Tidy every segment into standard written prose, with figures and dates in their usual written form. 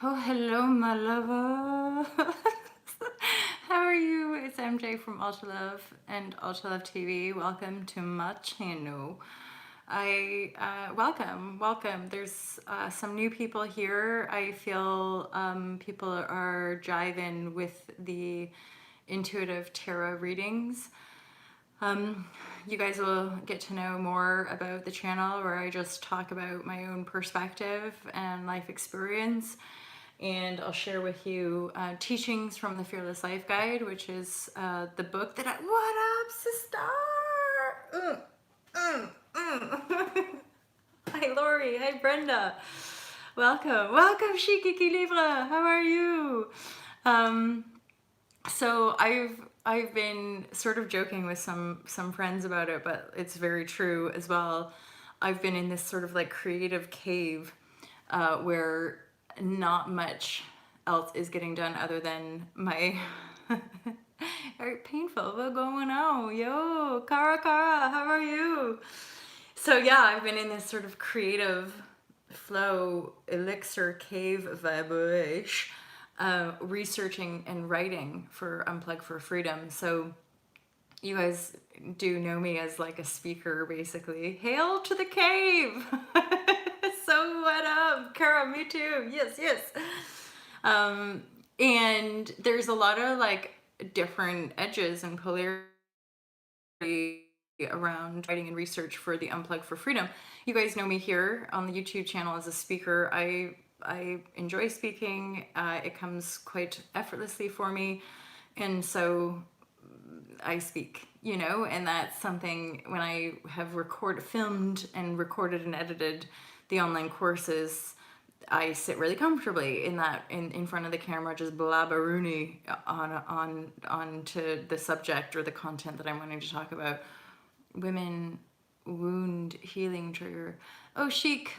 Oh, hello, my lover. How are you? It's MJ from Ultra Love and Ultra Love TV. Welcome to my channel. Welcome. There's some new people here. I feel people are jiving with the intuitive tarot readings. You guys will get to know more about the channel where I just talk about my own perspective and life experience. And I'll share with you teachings from the Fearless Life Guide, which is the book that What up, sister? Hi, Lori. Hi, Brenda. Welcome, Shikiki Livre. How are you? Um, so I've been sort of joking with some friends about it, but it's very true as well. I've been in this sort of like creative cave where not much else is getting done other than my very painful. What's going on? Yo, Kara, how are you? So yeah, I've been in this sort of creative flow, elixir cave vibrashe, researching and writing for Unplug for Freedom. So you guys do know me as like a speaker, basically. Hail to the cave! So what up, Kara? Me too. Yes. Um, and there's a lot of like different edges and polarity around writing and research for the Unplug for Freedom. You guys know me here on the YouTube channel as a speaker. I enjoy speaking. It comes quite effortlessly for me, and so I speak, and that's something when I have filmed and recorded and edited the online courses, I sit really comfortably in that in front of the camera, just blabberoonie on to the subject or the content that I'm wanting to talk about. Women wound healing trigger. Oh, Chic,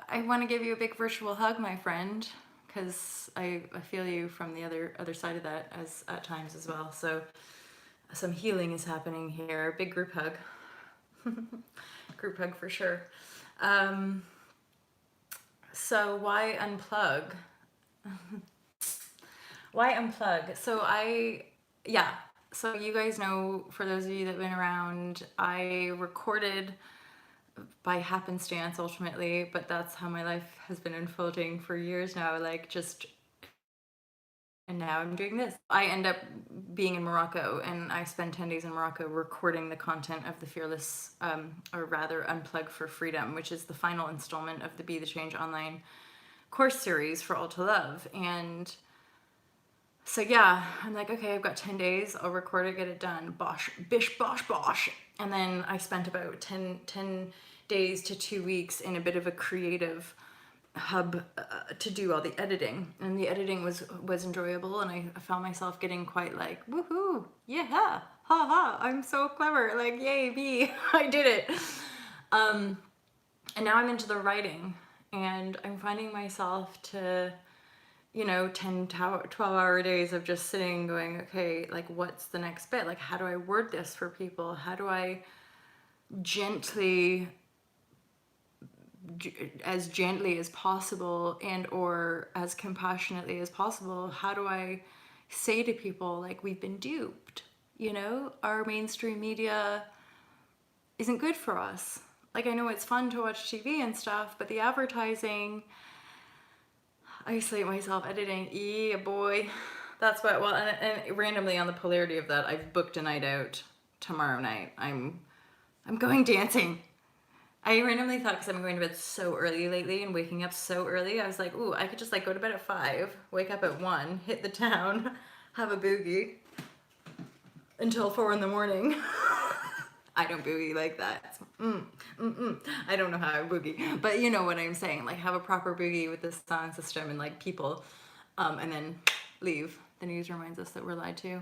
I want to give you a big virtual hug, my friend, because I feel you from the other side of that as at times as well. So some healing is happening here. Big group hug. Group hug for sure. So why unplug? Why unplug? So you guys know, for those of you that have been around, I recorded by happenstance ultimately, but that's how my life has been unfolding for years now. And now I'm doing this. I end up being in Morocco, and I spend 10 days in Morocco recording the content of the Fearless, or rather Unplug for Freedom, which is the final installment of the Be the Change online course series for All to Love. And so yeah, I'm like, okay, I've got 10 days, I'll record it, get it done, bosh, bish, bosh. And then I spent about 10 days to 2 weeks in a bit of a creative hub to do all the editing, and the editing was enjoyable, and I found myself getting quite like, woohoo, yeah, ha ha, I'm so clever, like, yay me, I did it. And now I'm into the writing, and I'm finding myself to 10 12-hour days of just sitting going, okay, like, what's the next bit, like, how do I word this for people, how do I gently, as gently as possible and or as compassionately as possible, how do I say to people, like, we've been duped, our mainstream media isn't good for us. Like, I know it's fun to watch TV and stuff, but the advertising, I isolate myself editing, yeah boy. That's what, well, and randomly on the polarity of that, I've booked a night out tomorrow night. I'm going dancing. I randomly thought, because I'm going to bed so early lately and waking up so early, I was like, ooh, I could just like go to bed at 5, wake up at 1, hit the town, have a boogie until 4 in the morning. I don't boogie like that. I don't know how I boogie, but you know what I'm saying. Like, have a proper boogie with this sound system and like people, and then leave. The news reminds us that we're lied to.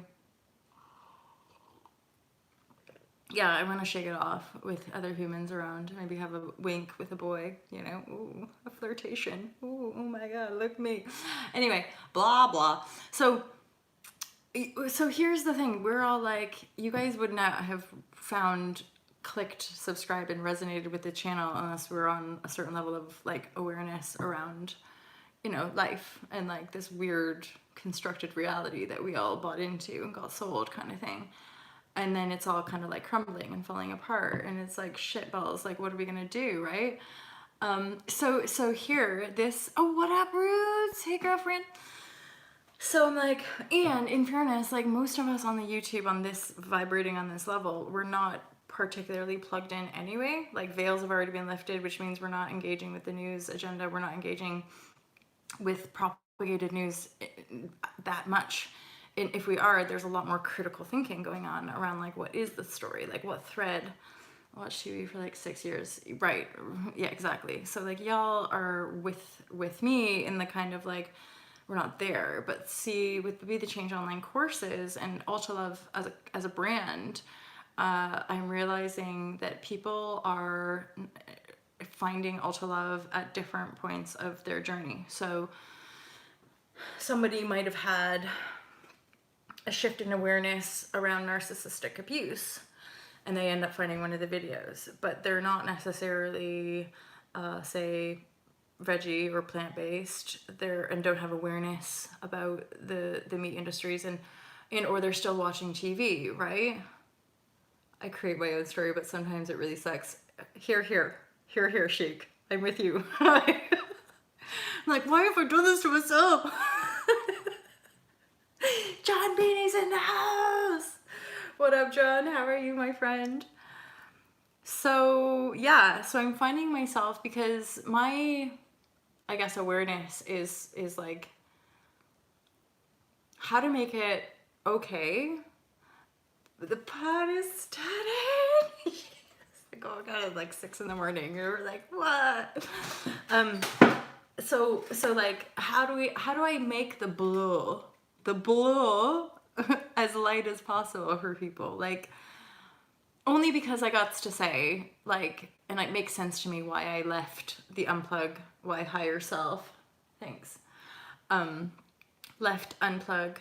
Yeah, I want to shake it off with other humans around. Maybe have a wink with a boy, Ooh, a flirtation. Ooh, oh my God, look me. Anyway, blah, blah. So here's the thing. We're all like, you guys would not have clicked, subscribed, and resonated with the channel unless we're on a certain level of like awareness around you know, life and like this weird constructed reality that we all bought into and got sold kind of thing. And then it's all kind of like crumbling and falling apart, and it's like shit balls, like what are we gonna do, right? So here, this, oh, what up, Roots? Hey, girlfriend. So I'm like, and in fairness, like most of us on the YouTube on this vibrating on this level, we're not particularly plugged in anyway. Like veils have already been lifted, which means we're not engaging with the news agenda. We're not engaging with propagated news that much. And if we are, there's a lot more critical thinking going on around like, what is the story? Like what thread? Watched TV for like 6 years. Right. Yeah, exactly. So like y'all are with me in the kind of like, we're not there, but see with the Be the Change online courses and Ultra Love as a brand, I'm realizing that people are finding Ultra Love at different points of their journey. So somebody might have had a shift in awareness around narcissistic abuse, and they end up finding one of the videos, but they're not necessarily, say, veggie or plant-based, and don't have awareness about the meat industries, and or they're still watching TV, right? I create my own story, but sometimes it really sucks. Here, Sheik. I'm with you. I'm like, why have I done this to myself? John Beanie's in the house. What up, John? How are you, my friend? So yeah, so I'm finding myself, because my, I guess, awareness is like how to make it okay. The pod is started. It's like, oh god, it's like 6 a.m. and we're like, what? So like, how do I make the blow as light as possible for people? Like, only because I got to say, like, and it makes sense to me why I left the Unplug, why higher self, thanks, left Unplug,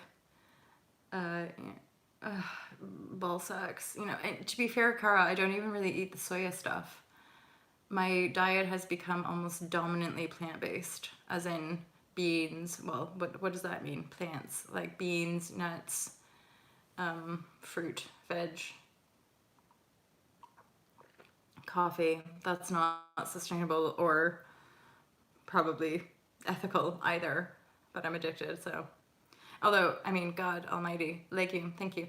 ball sacks, you know. And to be fair, Cara, I don't even really eat the soya stuff. My diet has become almost dominantly plant-based, as in beans. Well, what does that mean? Plants, like beans, nuts, fruit, veg, coffee. That's not sustainable or probably ethical either, but I'm addicted, so. Although, I mean, God almighty, legume, thank you.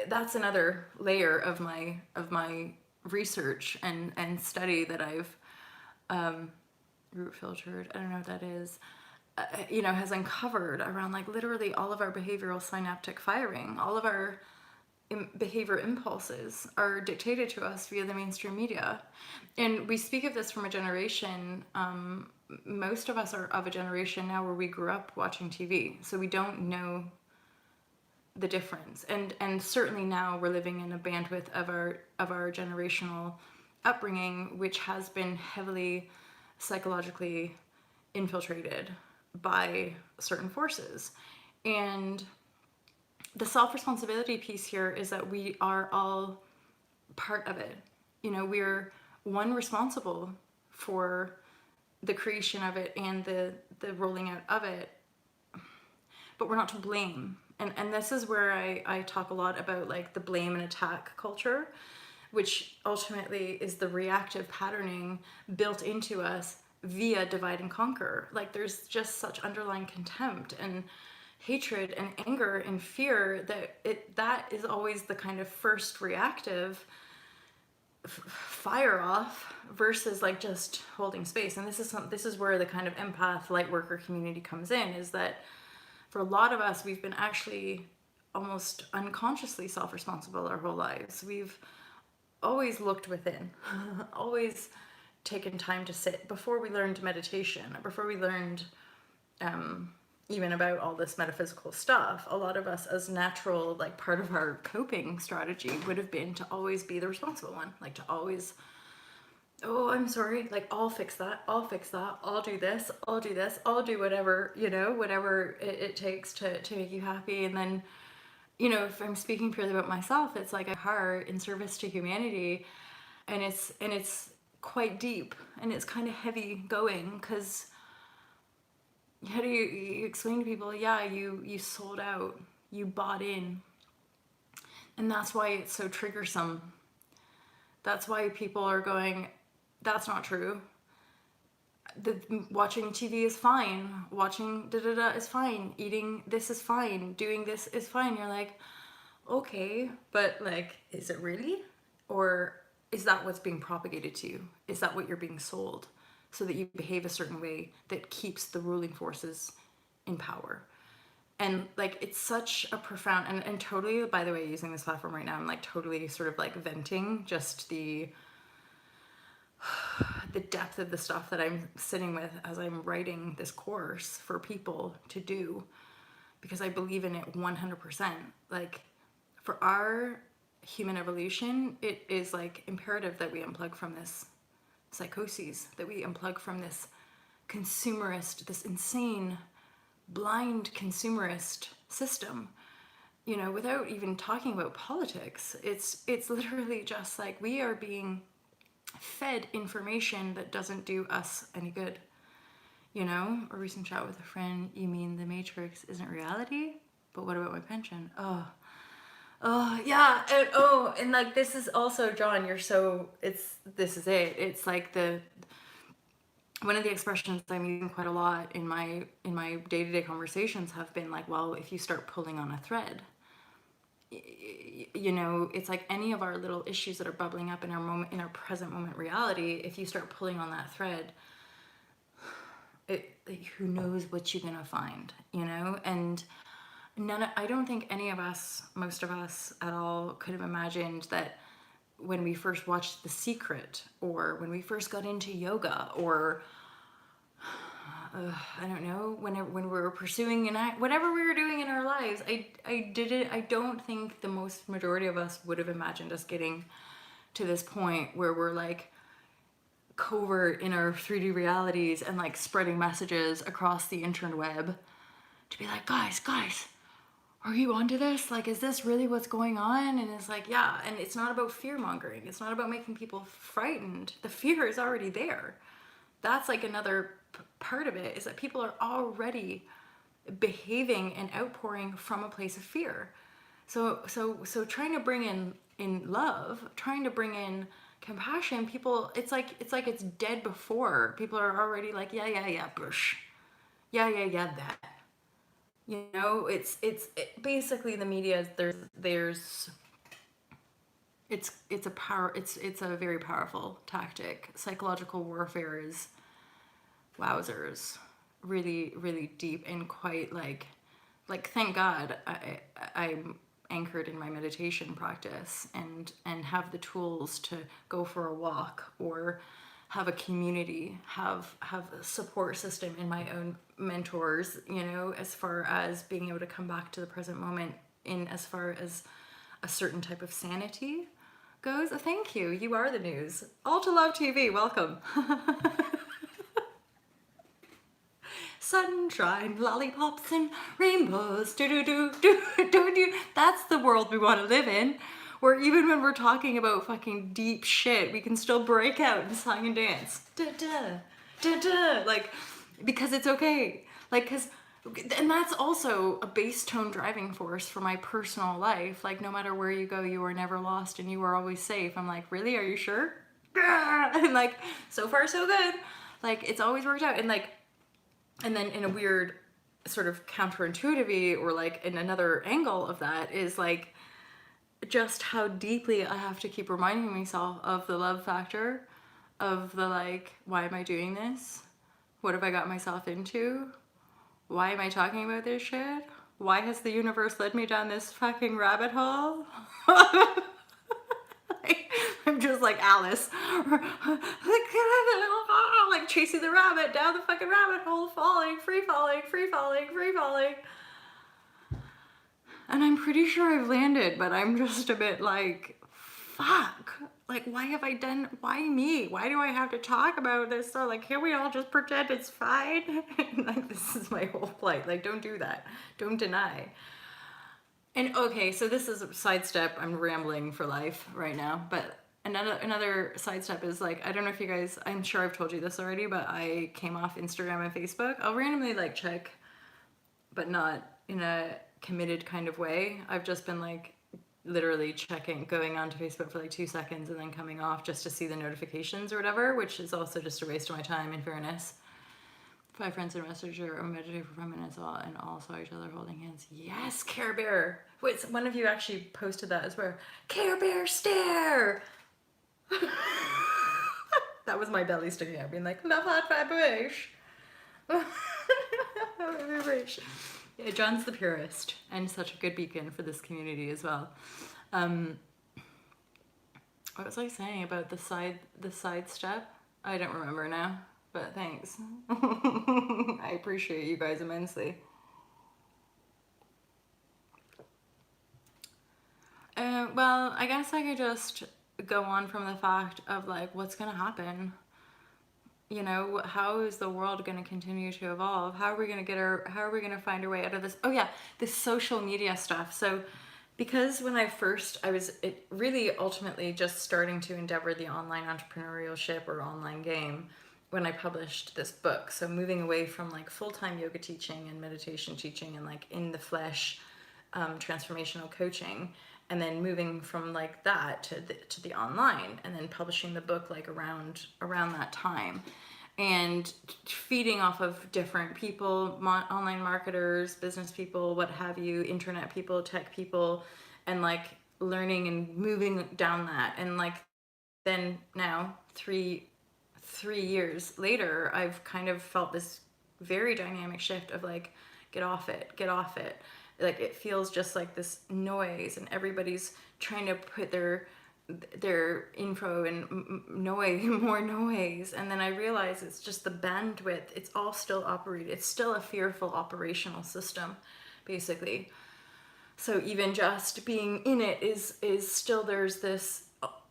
That's another layer of my research and study that I've root filtered, I don't know what that is, you know, has uncovered around like literally all of our behavioral synaptic firing. All of our behavior impulses are dictated to us via the mainstream media. And we speak of this from a generation, most of us are of a generation now where we grew up watching TV, so we don't know the difference. And certainly now we're living in a bandwidth of our generational upbringing, which has been heavily psychologically infiltrated by certain forces. And the self-responsibility piece here is that we are all part of it. You know, we're one responsible for the creation of it and the rolling out of it, but we're not to blame. And this is where I talk a lot about like the blame and attack culture, which ultimately is the reactive patterning built into us via divide and conquer. Like there's just such underlying contempt and hatred and anger and fear that is always the kind of first reactive fire off versus like just holding space. And this is where the kind of empath light worker community comes in, is that for a lot of us, we've been actually almost unconsciously self-responsible our whole lives. We've always looked within, always taken time to sit before we learned meditation, before we learned even about all this metaphysical stuff. A lot of us, as natural, like part of our coping strategy would have been to always be the responsible one, like to always, oh, I'm sorry, like I'll fix that, I'll do this, I'll do whatever, you know, whatever it takes to make you happy. And then, you know, if I'm speaking purely about myself, it's like a heart in service to humanity, and it's quite deep and it's kind of heavy going, because how do you explain to people, yeah, you sold out, you bought in, and that's why it's so triggersome. That's why people are going, that's not true. Watching TV is fine, watching da da da is fine, eating this is fine, doing this is fine. You're like, okay, but like, is it really? Or is that what's being propagated to you? Is that what you're being sold so that you behave a certain way that keeps the ruling forces in power? And like, it's such a profound, and totally, by the way, using this platform right now, I'm like totally sort of like venting just the depth of the stuff that I'm sitting with as I'm writing this course for people to do, because I believe in it 100%. Like, for our human evolution, it is like imperative that we unplug from this psychoses, that we unplug from this consumerist, this insane, blind consumerist system. You know, without even talking about politics, it's literally just like we are being fed information that doesn't do us any good. You know, a recent chat with a friend, you mean the Matrix isn't reality? But what about my pension? Oh, yeah. And like, this is also, John, this is it. It's like one of the expressions I'm using quite a lot in my day-to-day conversations have been like, well, if you start pulling on a thread, you know, it's like any of our little issues that are bubbling up in our present moment reality, if you start pulling on that thread, who knows what you're gonna find, you know? And I don't think any of us, most of us at all, could have imagined that when we first watched The Secret, or when we first got into yoga, or I don't know, when we were pursuing whatever we were doing in our lives, I don't think the most majority of us would have imagined us getting to this point where we're like covert in our 3D realities and like spreading messages across the interweb to be like, guys, are you onto this? Like, is this really what's going on? And it's like, yeah. And it's not about fear mongering. It's not about making people frightened. The fear is already there. That's like another part of it, is that people are already behaving and outpouring from a place of fear. So trying to bring in love, trying to bring in compassion, people, it's like it's dead before. People are already like, yeah, bush. Yeah, that. You know, basically the media, it's a very powerful tactic. Psychological warfare is, wowzers, really, really deep, and quite like thank God I'm anchored in my meditation practice and have the tools to go for a walk, or have a community, have a support system in my own mentors, you know, as far as being able to come back to the present moment, in as far as a certain type of sanity goes. Thank you. You are the news. All to Love TV. Welcome. Sunshine, lollipops, and rainbows. Do. That's the world we want to live in. Where even when we're talking about fucking deep shit, we can still break out and sing and dance. Like, because it's okay. Like, and that's also a bass tone driving force for my personal life. Like, no matter where you go, you are never lost and you are always safe. I'm like, really? Are you sure? And like, so far so good. Like, it's always worked out. And like, and then in a weird sort of counterintuitive, or like in another angle of that, is like just how deeply I have to keep reminding myself of the love factor, of the like, why am I doing this? What have I got myself into? Why am I talking about this shit? Why has the universe led me down this fucking rabbit hole? I'm just like Alice, like chasing the rabbit down the fucking rabbit hole, free falling. And I'm pretty sure I've landed, but I'm just a bit like, fuck. Like, why me? Why do I have to talk about this stuff? Like, can we all just pretend it's fine? Like, this is my whole plight. Like, don't do that. Don't deny. And okay, so this is a sidestep. I'm rambling for life right now, but another side step is like, I don't know if you guys, I'm sure I've told you this already, but I came off Instagram and Facebook. I'll randomly like check, but not in a committed kind of way. I've just been like literally checking, going onto Facebook for like 2 seconds and then coming off just to see the notifications or whatever, which is also just a waste of my time, in fairness. 5 friends in Messenger or meditate for 5 minutes and all saw each other holding hands. Yes, Care Bear. Wait, so one of you actually posted that as well. Care Bear stare. That was my belly sticking out, being like, love hot vibrashe. Vibrashe. Yeah, John's the purist and such a good beacon for this community as well. What was I saying about the side step? I don't remember now, but thanks. I appreciate you guys immensely. Well, I guess I could just go on from the fact of like, what's gonna happen? You know, how is the world going to continue to evolve? How are we going to find our way out of this? Oh yeah, this social media stuff. So because when I was really ultimately just starting to endeavor the online entrepreneurship or online game when I published this book. So moving away from like full-time yoga teaching and meditation teaching and like in the flesh transformational coaching, and then moving from like that to the online, and then publishing the book like around that time, and feeding off of different people, online marketers, business people, what have you, internet people, tech people, and like learning and moving down that. And like then now 3 years later, I've kind of felt this very dynamic shift of like, get off it. Like it feels just like this noise, and everybody's trying to put their info in more noise. And then I realize it's just the bandwidth. It's all still operating. It's still a fearful operational system, basically. So even just being in it is still, there's this,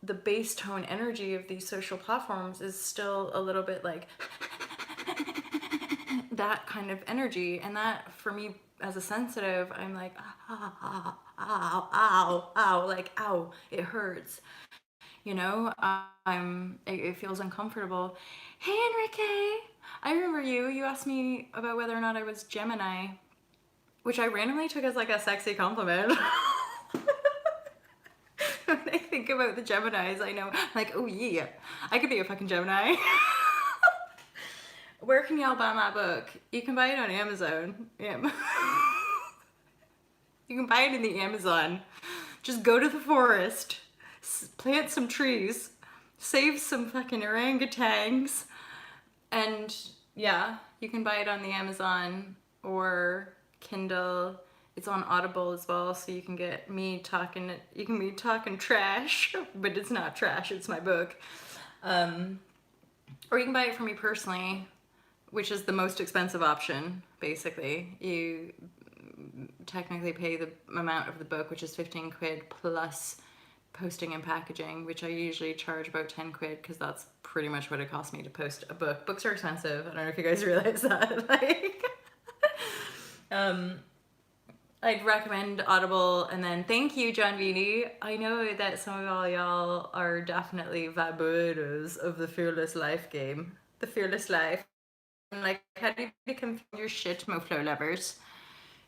the base tone energy of these social platforms is still a little bit like that kind of energy. And that for me, as a sensitive, I'm like, ow, like, ow, it hurts. You know, it feels uncomfortable. Hey, Enrique, I remember you asked me about whether or not I was Gemini, which I randomly took as like a sexy compliment. When I think about the Geminis, I know, like, oh yeah, I could be a fucking Gemini. Where can y'all buy my book? You can buy it on Amazon. Yeah. You can buy it in the Amazon. Just go to the forest, plant some trees, save some fucking orangutans, and yeah, you can buy it on the Amazon or Kindle. It's on Audible as well, so you can get me talking. You can be talking trash, but it's not trash. It's my book. Or you can buy it from me personally, which is the most expensive option. Basically, you technically pay the amount of the book, which is 15 quid plus posting and packaging, which I usually charge about 10 quid because that's pretty much what it costs me to post a book. Books are expensive. I don't know if you guys realize that. Like, I'd recommend Audible. And then thank you, John Vini. I know that some of all y'all are definitely vibrators of the Fearless Life game. The Fearless Life. And like, how do you become your shit, MoFlow lovers,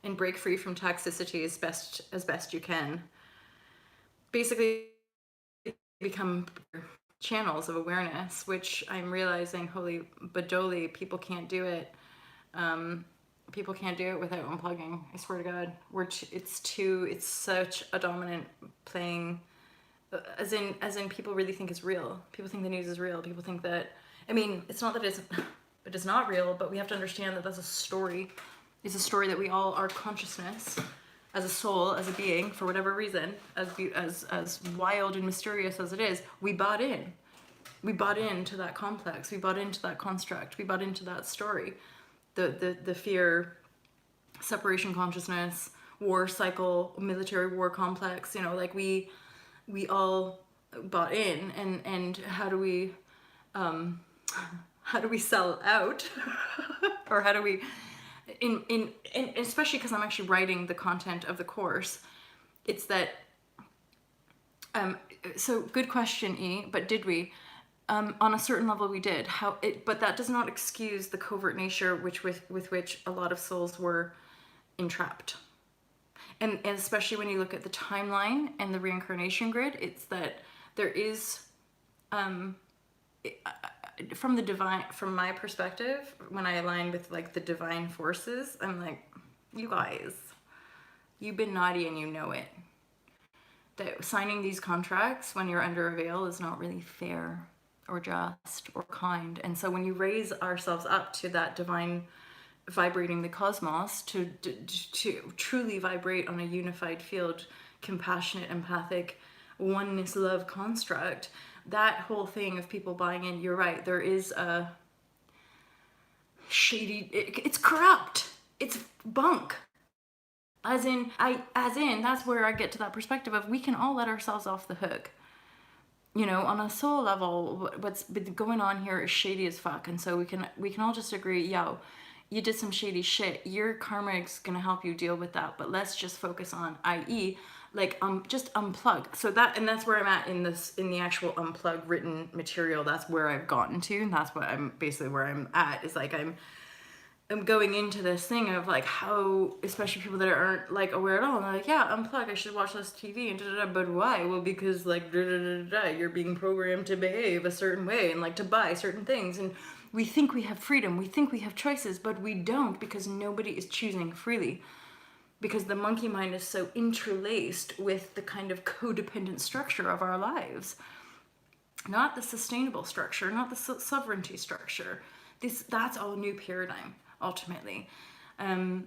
and break free from toxicity as best you can? Basically, become channels of awareness, which I'm realizing, holy badoli, people can't do it. People can't do it without unplugging. I swear to God, it's such a dominant playing, as in people really think it's real. People think the news is real. People think that, I mean, it's not that it's not real, but we have to understand that that's a story. It's a story that we all, our consciousness, as a soul, as a being, for whatever reason, as wild and mysterious as it is, we bought in. We bought into that complex. We bought into that construct. We bought into that story. The fear, separation consciousness, war cycle, military war complex, you know, like we all bought in. And how do we sell out? Or how do we, especially because I'm actually writing the content of the course, it's that So good question, E. But did we? On a certain level, we did. But that does not excuse the covert nature with which a lot of souls were entrapped. And especially when you look at the timeline and the reincarnation grid, it's that there is, from the divine, from my perspective, when I align with like the divine forces, I'm like, you guys, you've been naughty and you know it. That signing these contracts when you're under a veil is not really fair or just or kind. And so when you raise ourselves up to that divine vibrating the cosmos, to truly vibrate on a unified field, compassionate, empathic, oneness, love construct, that whole thing of people buying in, you're right, there is a shady, it's corrupt, it's bunk. As in, that's where I get to that perspective of we can all let ourselves off the hook. You know, on a soul level, what's been going on here is shady as fuck, and so we can all just agree, yo, you did some shady shit. Your karma is gonna help you deal with that, but let's just focus on, i.e., like just unplug. So that's where I'm at in the actual unplug written material. That's where I've gotten to, and that's what I'm basically where I'm at. Is like I'm going into this thing of like how, especially people that aren't like aware at all, and they're like, yeah, unplug, I should watch less TV and da-da-da, but why? Well, because like da-da-da-da, you're being programmed to behave a certain way and like to buy certain things, and we think we have freedom, we think we have choices, but we don't, because nobody is choosing freely, because the monkey mind is so interlaced with the kind of codependent structure of our lives, not the sustainable structure, not the sovereignty structure. That's all new paradigm ultimately. And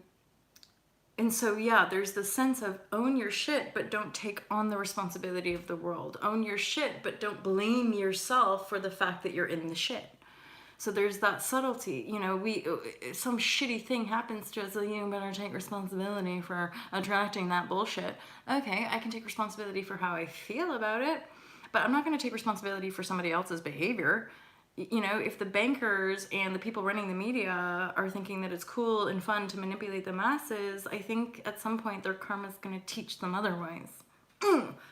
so, yeah, there's the sense of own your shit, but don't take on the responsibility of the world. Own your shit, but don't blame yourself for the fact that you're in the shit. So there's that subtlety, you know, some shitty thing happens to us, so you better take responsibility for attracting that bullshit. Okay, I can take responsibility for how I feel about it, but I'm not going to take responsibility for somebody else's behavior. You know, if the bankers and the people running the media are thinking that it's cool and fun to manipulate the masses, I think at some point their karma is going to teach them otherwise.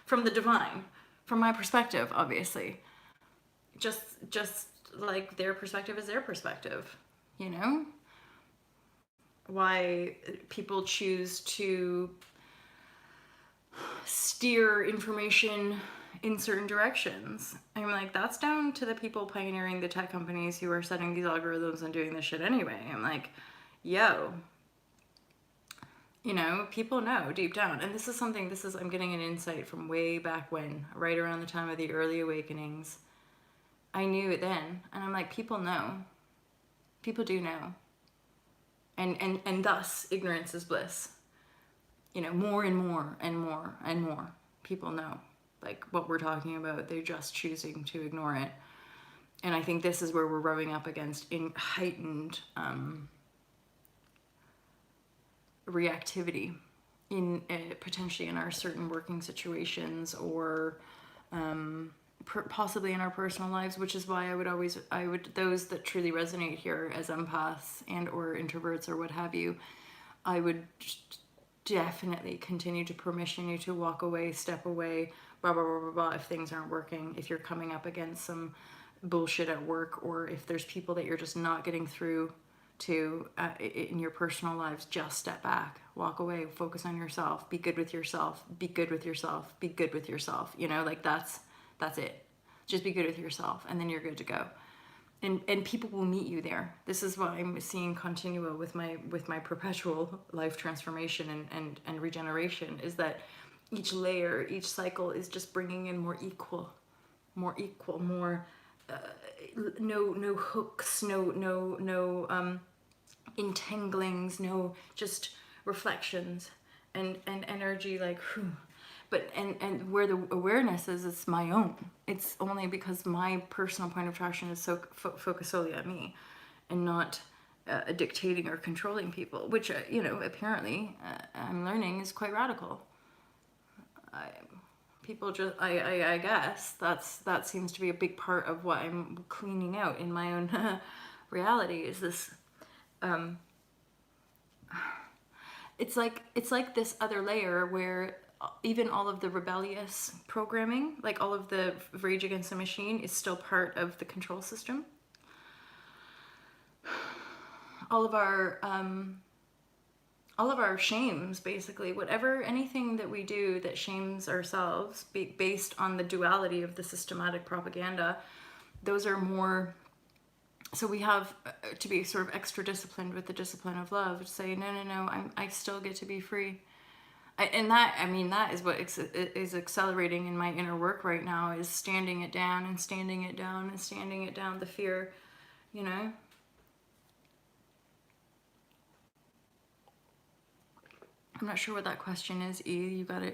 From the divine, from my perspective, obviously. Just like their perspective is their perspective, you know? Why people choose to steer information in certain directions. I'm like, that's down to the people pioneering the tech companies who are setting these algorithms and doing this shit anyway. I'm like, yo, you know, people know deep down. And I'm getting an insight from way back when, right around the time of the early awakenings. I knew it then. And I'm like, people know. People do know. And thus, ignorance is bliss. You know, more and more and more and more people know. Like what we're talking about, they're just choosing to ignore it. And I think this is where we're rubbing up against in heightened reactivity in potentially in our certain working situations, or possibly in our personal lives, which is why I would those that truly resonate here as empaths and or introverts or what have you, I would definitely continue to permission you to walk away, step away, blah, blah, blah, blah, blah, if things aren't working, if you're coming up against some bullshit at work, or if there's people that you're just not getting through to in your personal lives, just step back, walk away, focus on yourself, be good with yourself, be good with yourself, be good with yourself, you know, like that's it. Just be good with yourself, and then you're good to go. And people will meet you there. This is what I'm seeing continua with my perpetual life transformation and regeneration, is that each layer, each cycle is just bringing in more equal, more no hooks, no entanglings, no just reflections and energy, like whew. But and where the awareness is, it's my own. It's only because my personal point of attraction is so focused solely on me, and not dictating or controlling people, which you know, apparently I'm learning is quite radical. I guess that seems to be a big part of what I'm cleaning out in my own reality, is this it's like this other layer where even all of the rebellious programming, like all of the rage against the machine, is still part of the control system. All of our shames, basically, anything that we do that shames ourselves based on the duality of the systematic propaganda, those are more. So we have to be sort of extra disciplined with the discipline of love, to say, no, I still get to be free. That is what is accelerating in my inner work right now, is standing it down and standing it down and standing it down, the fear, you know. I'm not sure what that question is, E. You gotta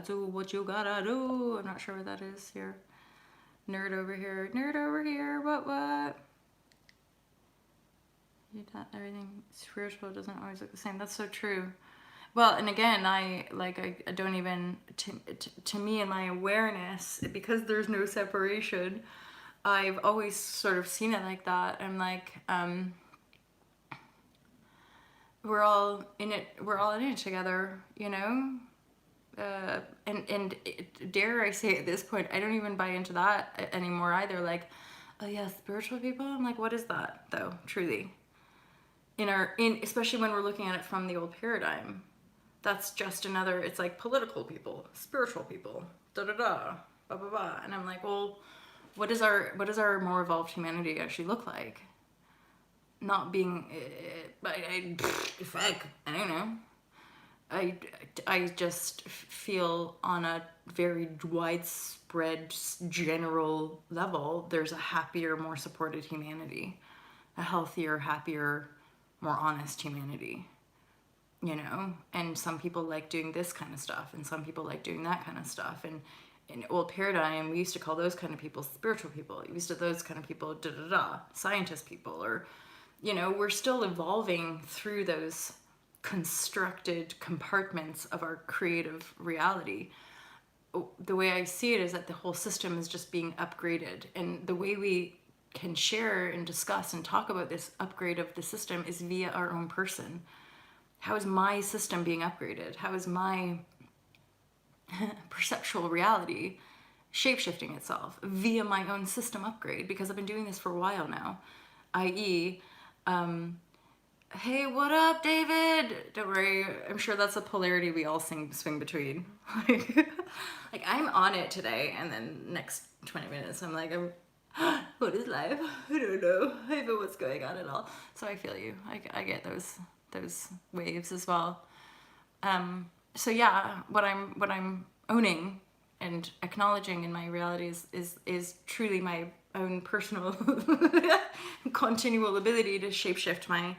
do what you gotta do. I'm not sure what that is here. Nerd over here, what? Everything spiritual doesn't always look the same. That's so true. Well, and again, I don't even, to me, in my awareness, because there's no separation, I've always sort of seen it like that. I'm like, we're all in it together, you know? And dare I say at this point, I don't even buy into that anymore either. Like, oh yeah, spiritual people? I'm like, what is that, though, truly? Especially when we're looking at it from the old paradigm. That's just another, it's like political people, spiritual people, blah, blah, blah. And I'm like, well, what does our more evolved humanity actually look like? Not being, I don't know. I just feel on a very widespread, general level, there's a happier, more supported humanity, a healthier, happier, more honest humanity, you know. And some people like doing this kind of stuff, and some people like doing that kind of stuff. And in old paradigm, we used to call those kind of people spiritual people. We used to those kind of people scientist people, or, you know, we're still evolving through those constructed compartments of our creative reality. The way I see it is that the whole system is just being upgraded, and the way we can share and discuss and talk about this upgrade of the system is via our own person. How is my system being upgraded? How is my perceptual reality shapeshifting itself via my own system upgrade? Because I've been doing this for a while now, i.e., hey, what up, David? Don't worry, I'm sure that's a polarity we all swing between. Like, I'm on it today, and then next 20 minutes, I'm like, what is life? I don't know. I don't know what's going on at all. So I feel you. I get those waves as well. So yeah, what I'm owning and acknowledging in my reality is truly my own personal continual ability to shapeshift my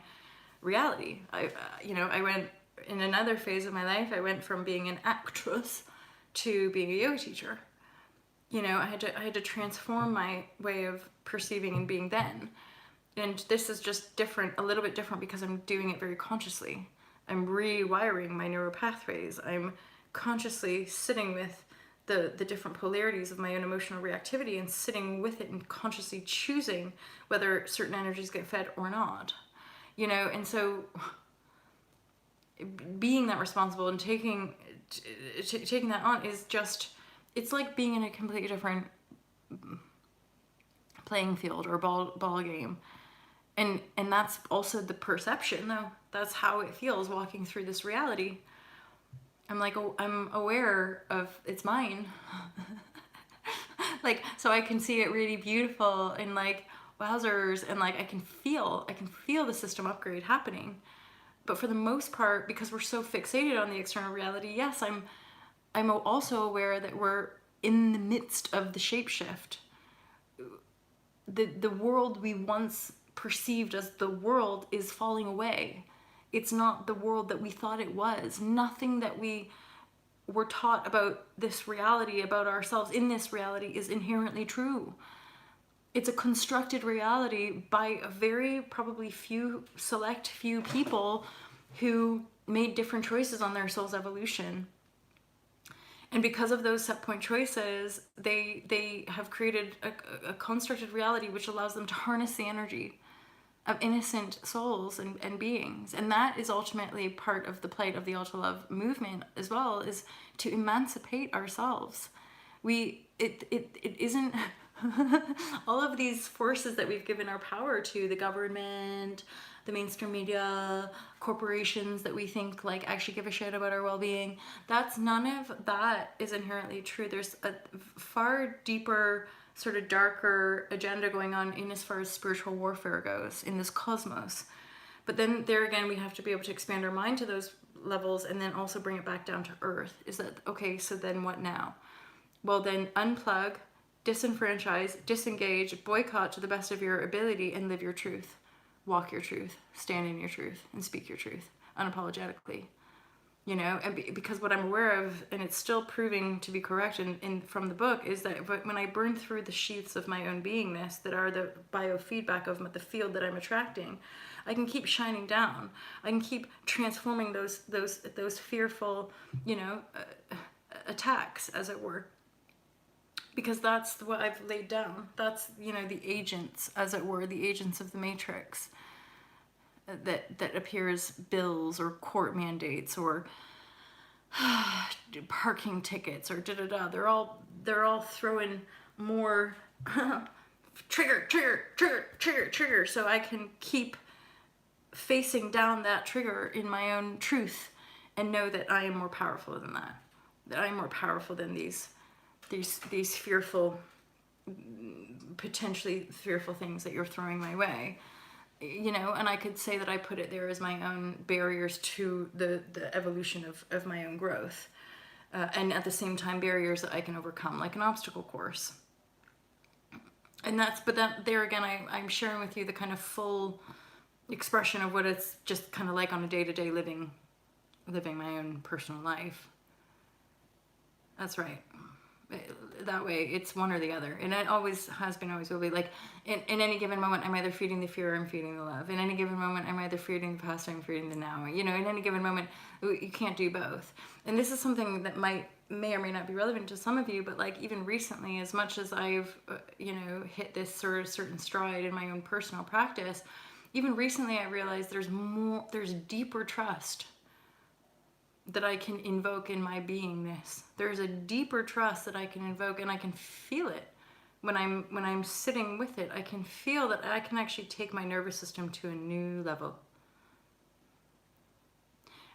reality. I went in another phase of my life. I went from being an actress to being a yoga teacher. You know, I had to transform my way of perceiving and being then. And this is just different, a little bit different, because I'm doing it very consciously. I'm rewiring my neural pathways. I'm consciously sitting with the different polarities of my own emotional reactivity and sitting with it and consciously choosing whether certain energies get fed or not. You know, and so being that responsible and taking that on is just, it's like being in a completely different playing field or ball game. And that's also the perception, though. That's how it feels walking through this reality. I'm like, oh, I'm aware of it's mine. Like, so I can see it really beautiful and like, wowzers, and like I can feel the system upgrade happening. But for the most part, because we're so fixated on the external reality, yes, I'm also aware that we're in the midst of the shapeshift. The world we once perceived as the world is falling away. It's not the world that we thought it was. Nothing that we were taught about this reality, about ourselves in this reality, is inherently true. It's a constructed reality by a very probably select few people who made different choices on their soul's evolution. And because of those set point choices, they have created a constructed reality which allows them to harness the energy of innocent souls and beings. And that is ultimately part of the plight of the ultra love movement as well, is to emancipate ourselves. It isn't all of these forces that we've given our power to, the government, the mainstream media, corporations that we think like actually give a shit about our well-being. That's none of that is inherently true. There's a far deeper, sort of darker agenda going on in as far as spiritual warfare goes in this cosmos. But then there again, we have to be able to expand our mind to those levels and then also bring it back down to earth. Is that okay? So then what now? Well, then unplug, disenfranchise, disengage, boycott to the best of your ability, and live your truth. Walk your truth, stand in your truth, and speak your truth unapologetically. You know, and because what I'm aware of, and it's still proving to be correct in from the book, is that when I burn through the sheaths of my own beingness that are the biofeedback of the field that I'm attracting, I can keep shining down. I can keep transforming those fearful, you know, attacks, as it were. Because that's what I've laid down. That's, you know, the agents, as it were, the agents of the matrix that appear as bills or court mandates or parking tickets or da-da-da. They're all throwing more trigger, so I can keep facing down that trigger in my own truth and know that I am more powerful than that. That I am more powerful than these fearful, potentially fearful things that you're throwing my way, you know. And I could say that I put it there as my own barriers to the evolution of my own growth, and at the same time barriers that I can overcome, like an obstacle course. And there again, I'm sharing with you the kind of full expression of what it's just kind of like on a day-to-day living my own personal life. That's right. That way, it's one or the other, and it always has been, always will be. Like in any given moment, I'm either feeding the fear or I'm feeding the love. In any given moment, I'm either feeding the past or I'm feeding the now. You know, in any given moment, you can't do both. And this is something that may or may not be relevant to some of you, but like even recently, as much as I've you know, hit this sort of certain stride in my own personal practice, even recently I realized there's deeper trust that I can invoke in my beingness. There's a deeper trust that I can invoke, and I can feel it when I'm sitting with it. I can feel that I can actually take my nervous system to a new level,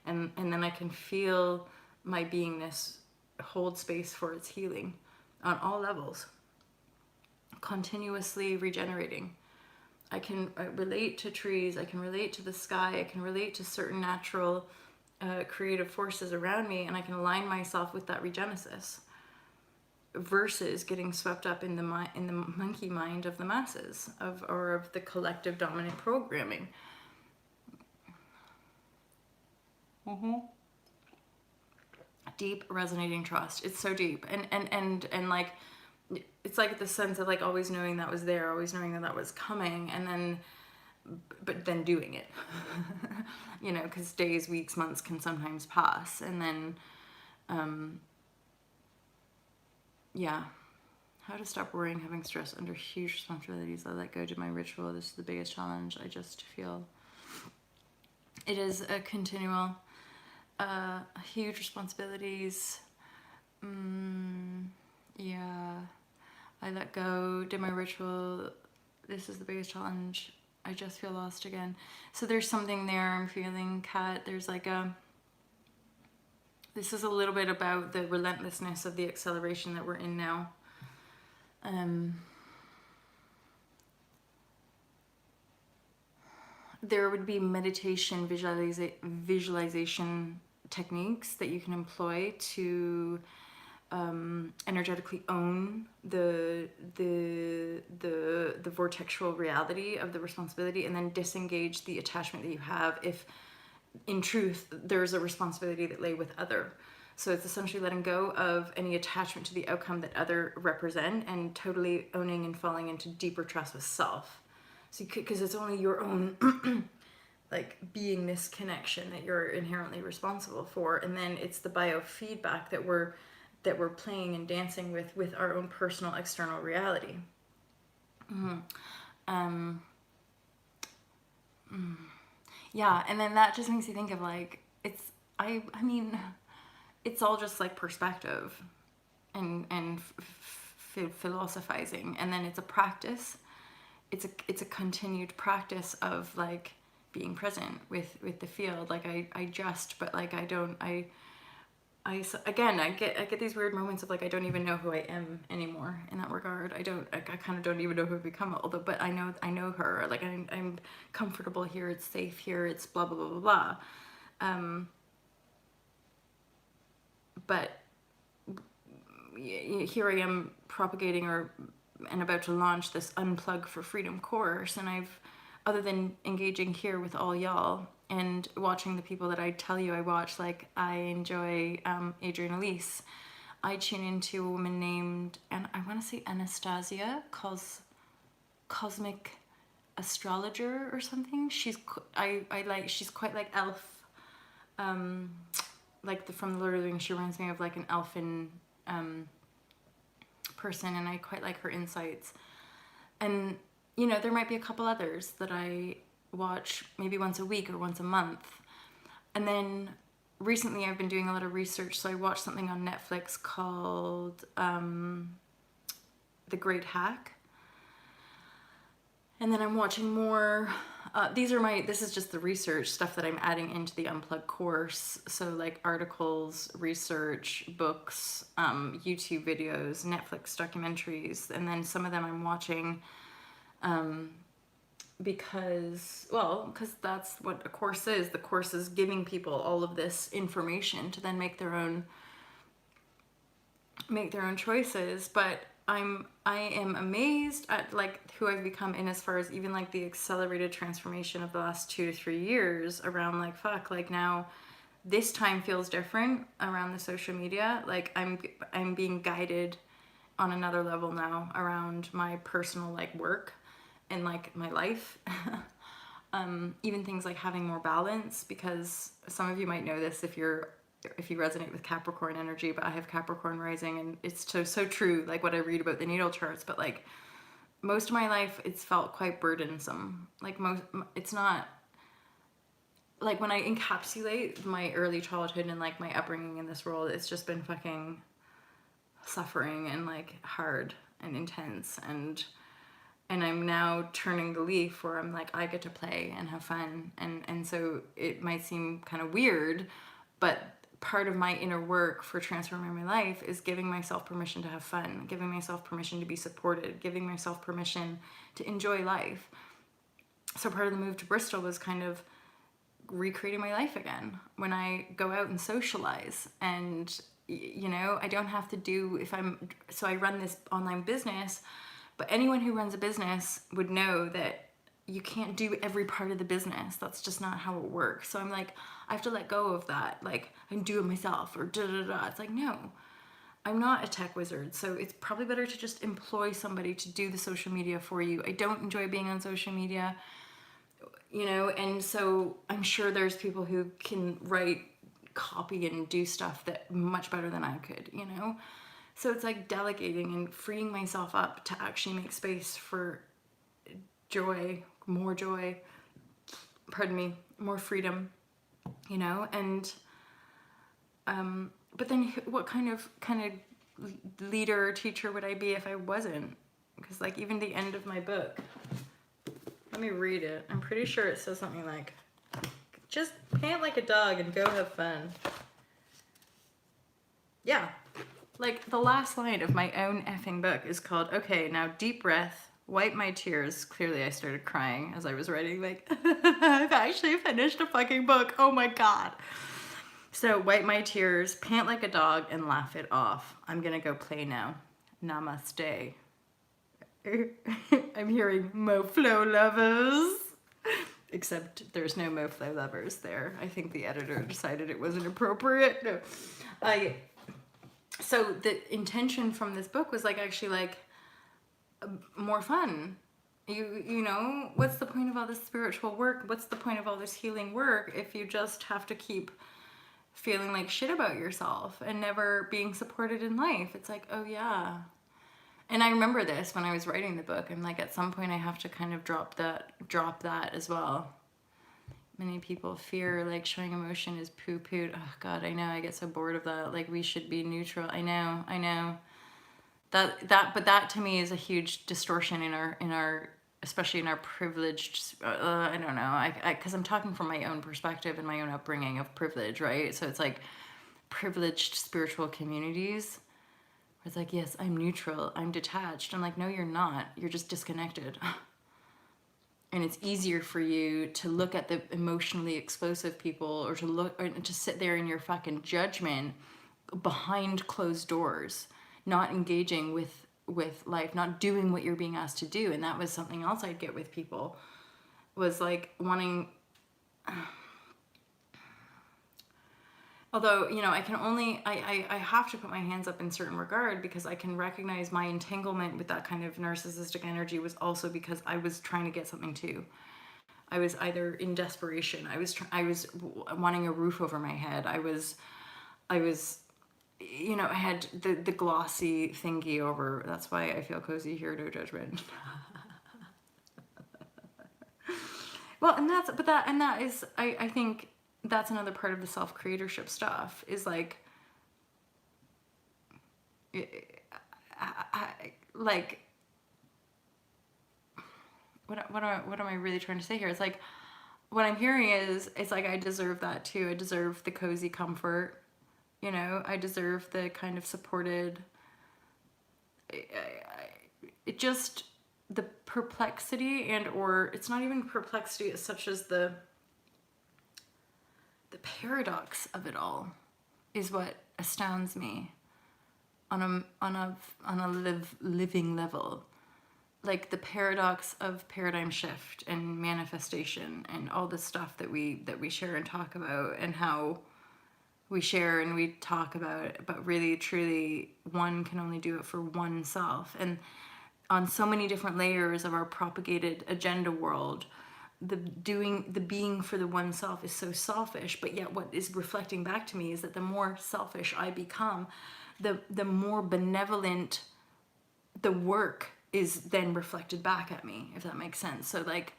and then I can feel my beingness hold space for its healing on all levels, continuously regenerating. I can relate to trees, I can relate to the sky, I can relate to certain natural creative forces around me, and I can align myself with that regenesis versus getting swept up in the monkey mind of the masses or of the collective dominant programming. Deep resonating trust. It's so deep, and like it's like the sense of like always knowing that was there, always knowing that was coming, and then but then doing it. You know, because days, weeks, months can sometimes pass, and then yeah. How to stop worrying, having stress under huge responsibilities. I let go, do my ritual. This is the biggest challenge. I just feel it is a continual huge responsibilities. Yeah, I let go, did my ritual. This is the biggest challenge. I just feel lost again. So there's something there I'm feeling, Kat. There's like this is a little bit about the relentlessness of the acceleration that we're in now. There would be meditation, visualization techniques that you can employ to energetically own the vortexual reality of the responsibility, and then disengage the attachment that you have if in truth there's a responsibility that lay with other. So it's essentially letting go of any attachment to the outcome that other represent, and totally owning and falling into deeper trust with self. So because it's only your own like beingness connection that you're inherently responsible for, and then it's the biofeedback that we're playing and dancing with our own personal external reality. Yeah, and then that just makes you think of like I mean, it's all just like perspective and philosophizing, and then it's a practice. It's a continued practice of like being present with the field. Like I just, but like again, I get these weird moments of like I don't even know who I am anymore in that regard. I kind of don't even know who I've become. Although, but I know her. Like I'm comfortable here. It's safe here. It's blah blah blah blah blah. But here I am propagating and about to launch this Unplug for Freedom course, and other than engaging here with all y'all and watching the people that I tell you I watch, like I enjoy Adrienne Elise. I tune into a woman named, and I want to say Anastasia, Cosmic Astrologer or something. She's quite like elf, like from the Lord of the Rings. She reminds me of like an elfin person, and I quite like her insights. And there might be a couple others that I watch maybe once a week or once a month. And then recently I've been doing a lot of research, so I watched something on Netflix called The Great Hack. And then I'm watching more. This is just the research stuff that I'm adding into the Unplug course. So like articles, research, books, YouTube videos, Netflix documentaries, and then some of them I'm watching because that's what a course is. The course is giving people all of this information to then make their own choices. But I am amazed at like who I've become in as far as even like the accelerated transformation of the last 2 to 3 years around like like now this time feels different around the social media. Like I'm being guided on another level now around my personal like work and like my life. Even things like having more balance, because some of you might know this if you resonate with Capricorn energy, but I have Capricorn rising, and it's so true, like what I read about the natal charts. But like most of my life, it's felt quite burdensome. Like it's not like when I encapsulate my early childhood and like my upbringing in this world, it's just been fucking suffering and like hard and intense, and I'm now turning the leaf where I'm like, I get to play and have fun, and so it might seem kind of weird, but part of my inner work for transforming my life is giving myself permission to have fun, giving myself permission to be supported, giving myself permission to enjoy life. So part of the move to Bristol was kind of recreating my life again when I go out and socialize. And I don't have to do, so I run this online business, but anyone who runs a business would know that you can't do every part of the business. That's just not how it works. So I'm like, I have to let go of that. Like, I can do it myself or da da da. It's like, no, I'm not a tech wizard. So it's probably better to just employ somebody to do the social media for you. I don't enjoy being on social media, and so I'm sure there's people who can write copy and do stuff that much better than I could, So it's like delegating and freeing myself up to actually make space for joy, more freedom, and but then what kind of leader or teacher would I be if I wasn't? Because like even the end of my book, let me read it. I'm pretty sure it says something like, just pant like a dog and go have fun. Yeah. Like the last line of my own effing book is called, okay, now deep breath, wipe my tears. Clearly I started crying as I was writing, like, I've actually finished a fucking book. Oh my God. So wipe my tears, pant like a dog, and laugh it off. I'm gonna go play now. Namaste. I'm hearing MoFlo lovers. Except there's no MoFlo lovers there. I think the editor decided it wasn't appropriate. No. So the intention from this book was like actually like more fun. You know, what's the point of all this spiritual work? What's the point of all this healing work if you just have to keep feeling like shit about yourself and never being supported in life? It's like, oh yeah. And I remember this when I was writing the book. I'm like, at some point I have to kind of drop that as well. Many people fear like showing emotion is poo-pooed. Oh God, I know. I get so bored of that. Like we should be neutral. I know. But that to me is a huge distortion in our especially in our privileged. I don't know. Because I'm talking from my own perspective and my own upbringing of privilege, right? So it's like privileged spiritual communities. Where it's like, yes, I'm neutral. I'm detached. I'm like, no, you're not. You're just disconnected. And it's easier for you to look at the emotionally explosive people or to sit there in your fucking judgment behind closed doors, not engaging with life, not doing what you're being asked to do. And that was something else I'd get with people, was like wanting, although, you know, I can only, I have to put my hands up in certain regard because I can recognize my entanglement with that kind of narcissistic energy was also because I was trying to get something too. I was either in desperation. I was wanting a roof over my head. I was, you know, I had the glossy thingy over. That's why I feel cozy here, no judgment. Well, and that is, I think that's another part of the self-creatorship stuff is like, like, what am I really trying to say here? It's like, what I'm hearing is, it's like, I deserve that too. I deserve the cozy comfort, you know, I deserve the kind of supported, it just, the perplexity and, or it's not even perplexity as such as the paradox of it all is what astounds me on a living level. Like the paradox of paradigm shift and manifestation and all the stuff that we share and talk about, and how we share and we talk about it, but really truly one can only do it for oneself. And on so many different layers of our propagated agenda world, the being for the oneself is so selfish, but yet what is reflecting back to me is that the more selfish I become, the more benevolent the work is then reflected back at me, if that makes sense. So like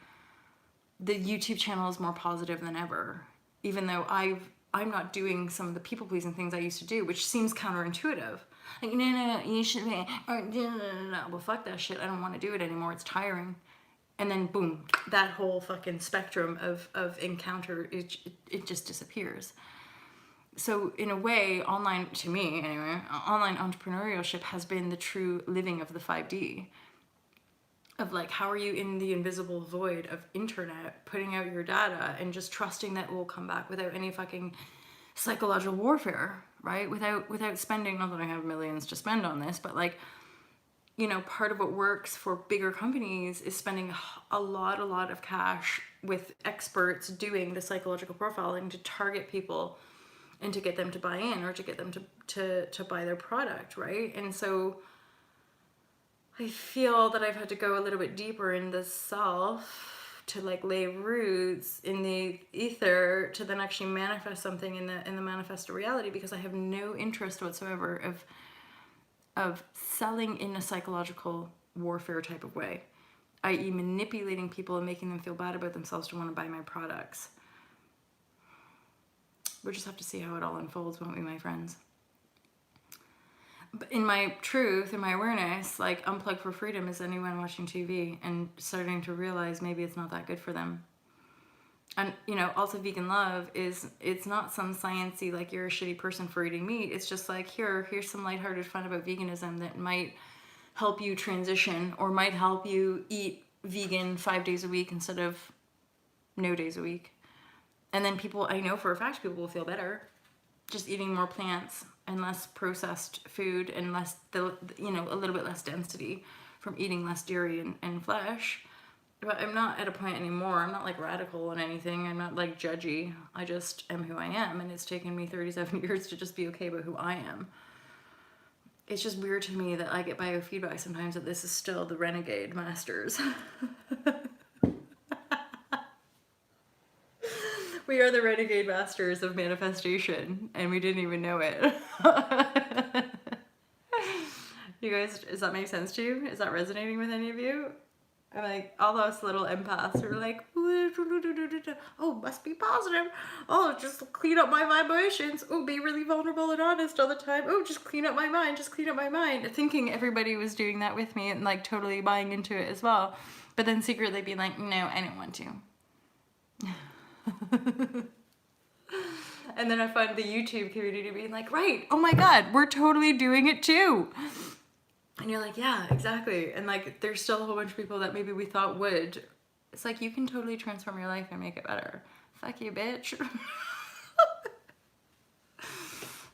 the YouTube channel is more positive than ever, even though I'm not doing some of the people pleasing things I used to do, which seems counterintuitive. Like, no, you should be, or no. Well, fuck that shit. I don't want to do it anymore. It's tiring. And then boom, that whole fucking spectrum of encounter, it just disappears. So in a way, online, to me anyway, online entrepreneurship has been the true living of the 5D. Of like, how are you in the invisible void of internet, putting out your data and just trusting that it will come back without any fucking psychological warfare, right? Without spending, not that I have millions to spend on this, but like, you know, part of what works for bigger companies is spending a lot of cash with experts doing the psychological profiling to target people and to get them to buy in or to get them to buy their product, right? And so I feel that I've had to go a little bit deeper in the self to like lay roots in the ether to then actually manifest something in the manifest reality, because I have no interest whatsoever of selling in a psychological warfare type of way, i.e. manipulating people and making them feel bad about themselves to want to buy my products. We'll just have to see how it all unfolds, won't we, my friends? But in my truth, in my awareness, like, unplug for freedom is anyone watching TV and starting to realize maybe it's not that good for them. And, you know, also vegan love is, it's not some sciencey, like, you're a shitty person for eating meat. It's just like, here's some lighthearted fun about veganism that might help you transition or might help you eat vegan 5 days a week instead of no days a week. And then people, I know for a fact, people will feel better just eating more plants and less processed food and less, you know, a little bit less density from eating less dairy and flesh. But I'm not at a point anymore. I'm not like radical on anything. I'm not like judgy. I just am who I am. And it's taken me 37 years to just be okay about who I am. It's just weird to me that I get biofeedback sometimes that this is still the renegade masters. We are the renegade masters of manifestation, and we didn't even know it. You guys, does that make sense to you? Is that resonating with any of you? I'm like, all those little empaths are like, oh, must be positive. Oh, just clean up my vibrations. Oh, be really vulnerable and honest all the time. Oh, just clean up my mind. Just clean up my mind. Thinking everybody was doing that with me and like totally buying into it as well. But then secretly being like, no, I don't want to. And then I find the YouTube community being like, right, oh my God, we're totally doing it too. And you're like, yeah, exactly. And like, there's still a whole bunch of people that maybe we thought would. It's like, you can totally transform your life and make it better. Fuck you, bitch.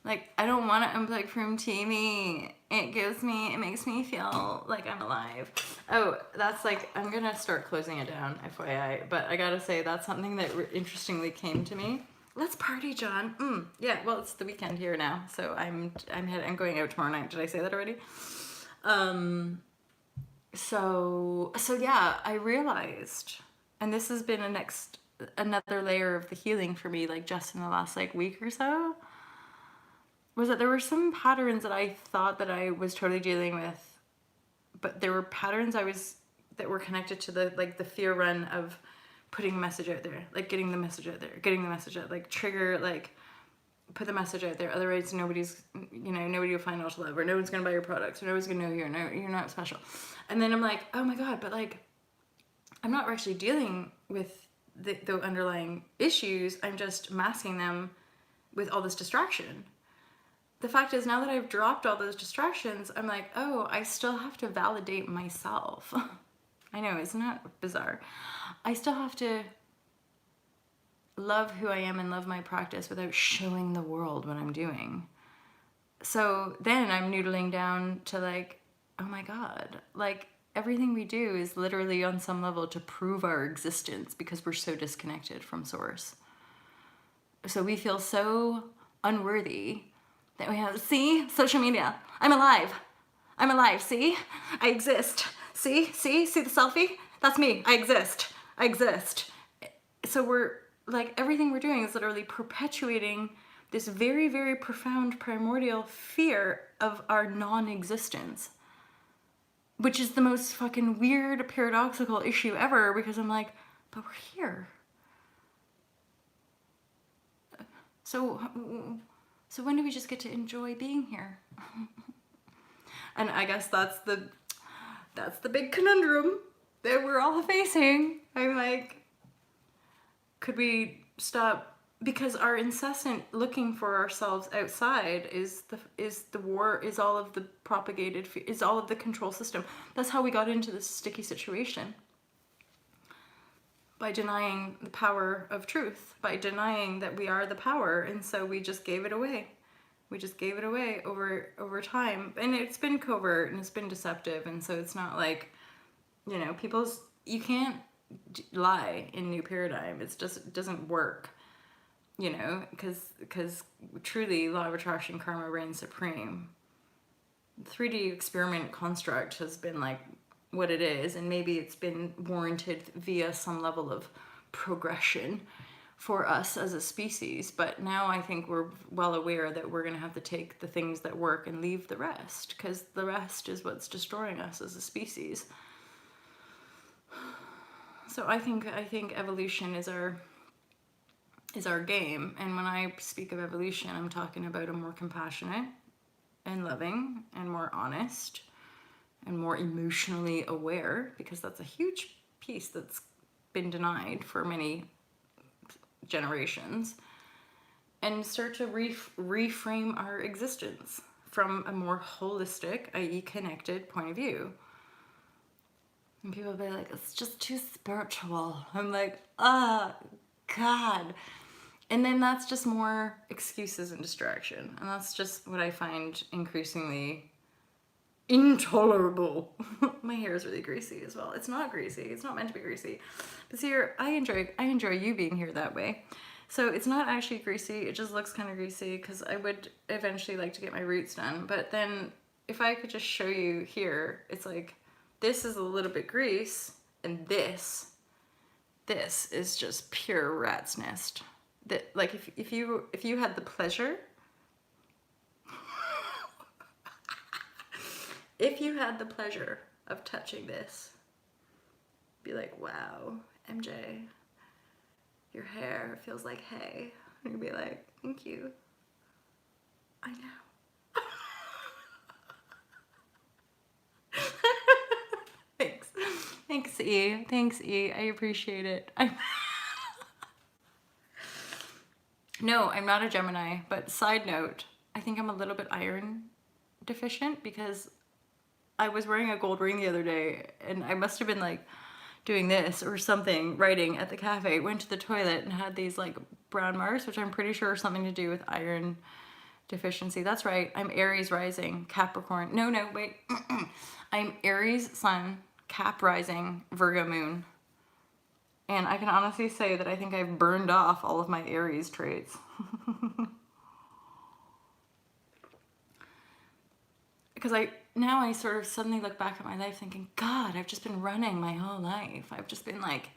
Like, I don't want to unplug from TV. It makes me feel like I'm alive. Oh, that's like, I'm going to start closing it down, FYI. But I gotta say, that's something that interestingly came to me. Let's party, John. Yeah, well, it's the weekend here now. So I'm going out tomorrow night. Did I say that already? So yeah, I realized, and this has been another layer of the healing for me, like just in the last like week or so, was that there were some patterns that I thought that I was totally dealing with, but there were patterns that were connected to the fear run of putting a message out there, like getting the message out there, like trigger, like put the message out there. Otherwise, nobody will find out to love, or no one's gonna buy your products, or no one's gonna know you're not special. And then I'm like, oh my God, but like, I'm not actually dealing with the underlying issues. I'm just masking them with all this distraction. The fact is, now that I've dropped all those distractions, I'm like, oh, I still have to validate myself. I know, isn't that bizarre? I still have to love who I am and love my practice without showing the world what I'm doing. So then I'm noodling down to like, oh my God, like everything we do is literally on some level to prove our existence because we're so disconnected from source. So we feel so unworthy that we have, see, social media, I'm alive, see, I exist, see the selfie, that's me, I exist. So we're like, everything we're doing is literally perpetuating this very, very profound primordial fear of our non-existence, which is the most fucking weird, paradoxical issue ever, because I'm like, but we're here. So when do we just get to enjoy being here? And I guess that's the big conundrum that we're all facing. I'm like, could we stop? Because our incessant looking for ourselves outside is the war, is all of the propagated, is all of the control system. That's how we got into this sticky situation. By denying the power of truth, by denying that we are the power, and so we just gave it away. We just gave it away over time, and it's been covert and it's been deceptive, and so it's not like, you can't lie in New Paradigm. It doesn't work, because truly law of attraction, karma reigns supreme. The 3D experiment construct has been like what it is, and maybe it's been warranted via some level of progression for us as a species, but now I think we're well aware that we're going to have to take the things that work and leave the rest, because the rest is what's destroying us as a species. So I think evolution is our game, and when I speak of evolution, I'm talking about a more compassionate and loving and more honest and more emotionally aware, because that's a huge piece that's been denied for many generations, and start to reframe our existence from a more holistic, i.e. connected point of view. And people will be like, it's just too spiritual. I'm like, God. And then that's just more excuses and distraction. And that's just what I find increasingly intolerable. My hair is really greasy as well. It's not greasy. It's not meant to be greasy. But see, I enjoy you being here that way. So it's not actually greasy. It just looks kind of greasy because I would eventually like to get my roots done. But then if I could just show you here, it's like, this is a little bit grease, and this is just pure rat's nest. That, like, if you had the pleasure if you had the pleasure of touching this, be like, wow, MJ, your hair feels like hay. And you'd be like, thank you. I know. Thanks. Thanks, E. Thanks, E. I appreciate it. No, I'm not a Gemini, but side note, I think I'm a little bit iron deficient because I was wearing a gold ring the other day and I must have been like doing this or something, writing at the cafe, went to the toilet and had these like brown marks, which I'm pretty sure are something to do with iron deficiency. That's right. I'm Aries rising, Capricorn. No, wait. I'm Aries sun, Cap rising, Virgo moon. And I can honestly say that I think I've burned off all of my Aries traits. Because now I sort of suddenly look back at my life thinking, God, I've just been running my whole life. I've just been like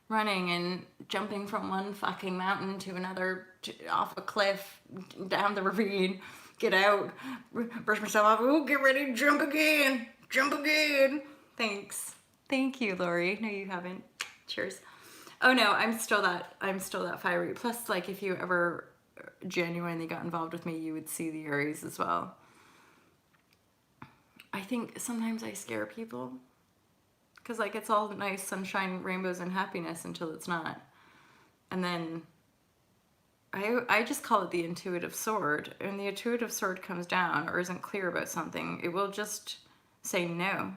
running and jumping from one fucking mountain to another, off a cliff, down the ravine, get out, brush myself off, ooh, get ready, jump again. Thanks. Thank you, Lori. No, you haven't. Cheers. Oh no, I'm still that fiery. Plus, like, if you ever genuinely got involved with me, you would see the Aries as well. I think sometimes I scare people because like it's all nice sunshine, rainbows, and happiness until it's not. And then I just call it the intuitive sword. And the intuitive sword comes down or isn't clear about something, it will just say no.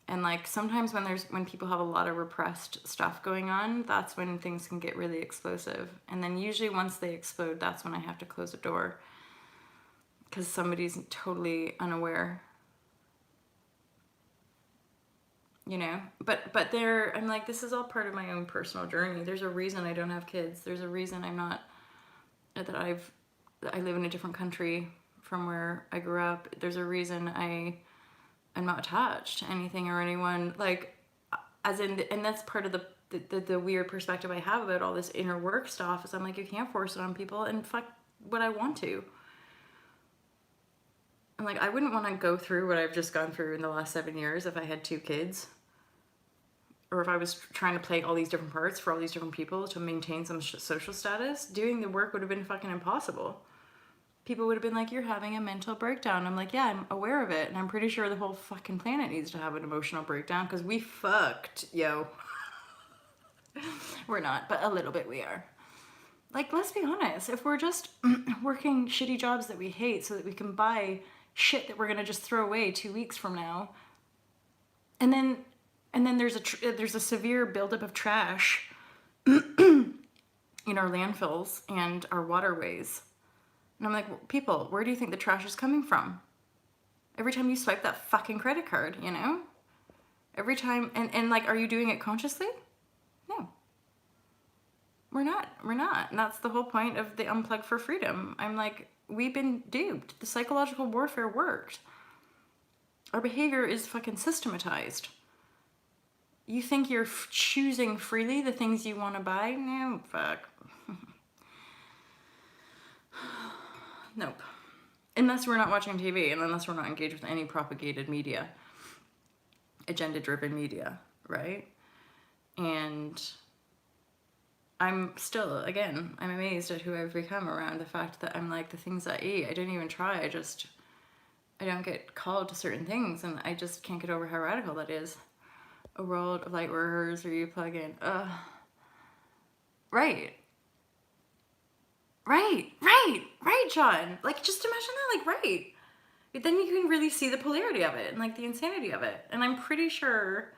And like sometimes when people have a lot of repressed stuff going on, that's when things can get really explosive. And then usually once they explode, that's when I have to close a door. Because somebody's totally unaware, you know. But I'm like, this is all part of my own personal journey. There's a reason I don't have kids. There's a reason I live in a different country from where I grew up. There's a reason I'm not attached to anything or anyone. Like, and that's part of the weird perspective I have about all this inner work stuff. Is I'm like, you can't force it on people, and fuck what I want to. I'm like, I wouldn't want to go through what I've just gone through in the last 7 years if I had 2 kids. Or if I was trying to play all these different parts for all these different people to maintain some social status. Doing the work would have been fucking impossible. People would have been like, you're having a mental breakdown. I'm like, yeah, I'm aware of it. And I'm pretty sure the whole fucking planet needs to have an emotional breakdown because we fucked, yo. We're not, but a little bit we are. Like, let's be honest. If we're just working shitty jobs that we hate so that we can buy shit that we're gonna just throw away 2 weeks from now, and then there's a severe buildup of trash in our landfills and our waterways, and I'm like, people, where do you think the trash is coming from? Every time you swipe that fucking credit card, you know, every time, and like, are you doing it consciously? No, we're not, and that's the whole point of the Unplug for Freedom. I'm like, we've been duped. The psychological warfare worked. Our behavior is fucking systematized. You think you're choosing freely the things you want to buy? No, fuck. Nope. Unless we're not watching TV and unless we're not engaged with any propagated media, agenda-driven media, right? And I'm still, again, I'm amazed at who I've become around the fact that I'm like, the things I eat, I don't even try. I don't get called to certain things, and I just can't get over how radical that is. A world of light workers, or you plug in. Right, John. Like, just imagine that, like, right. Then you can really see the polarity of it and, like, the insanity of it. And I'm pretty sure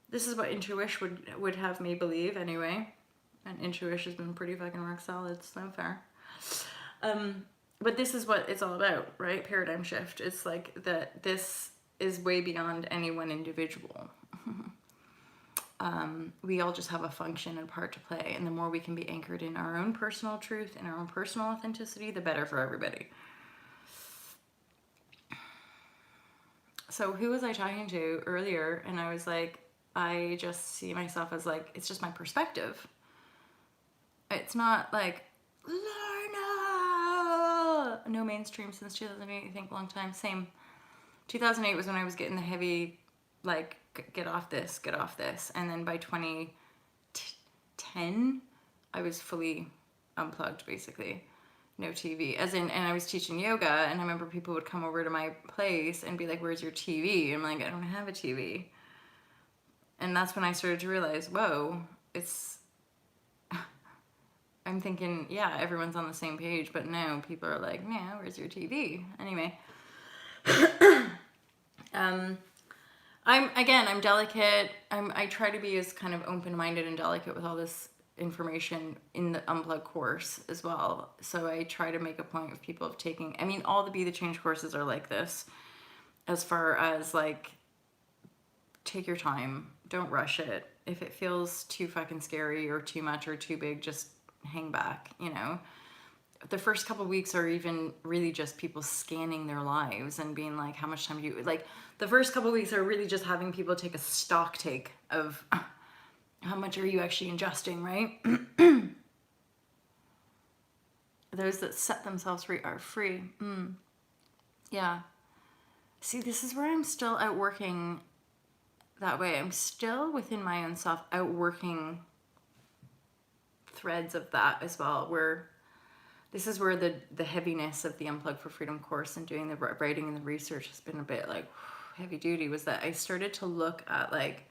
this is what intuition would have me believe anyway. And intuition has been pretty fucking rock solid so far. But this is what it's all about, right? Paradigm shift. It's like that this is way beyond any one individual. We all just have a function and part to play. And the more we can be anchored in our own personal truth and our own personal authenticity, the better for everybody. So who was I talking to earlier? And I was like, I just see myself as like, it's just my perspective. It's not like, Lorna! No mainstream since 2008, I think, long time. Same. 2008 was when I was getting the heavy, like, get off this, get off this. And then by 2010, I was fully unplugged, basically. No TV. As in, and I was teaching yoga, and I remember people would come over to my place and be like, where's your TV? I'm like, I don't have a TV. And that's when I started to realize, whoa, I'm thinking, yeah, everyone's on the same page, but no, people are like, yeah, where's your TV? Anyway. I'm delicate. I try to be as kind of open-minded and delicate with all this information in the Unplug course as well. So I try to make a point of people of taking, I mean, all the Be the Change courses are like this, as far as like, take your time, don't rush it. If it feels too fucking scary or too much or too big, just hang back, you know. The first couple of weeks are even really just people scanning their lives and being like, how much time do you, like, the first couple of weeks are really just having people take a stock take of how much are you actually ingesting, right? Those that set themselves free are free. Yeah. See, this is where I'm still outworking that way. I'm still within my own self outworking threads of that as well, where this is where the heaviness of the Unplug for Freedom course and doing the writing and the research has been a bit like heavy duty, was that I started to look at like,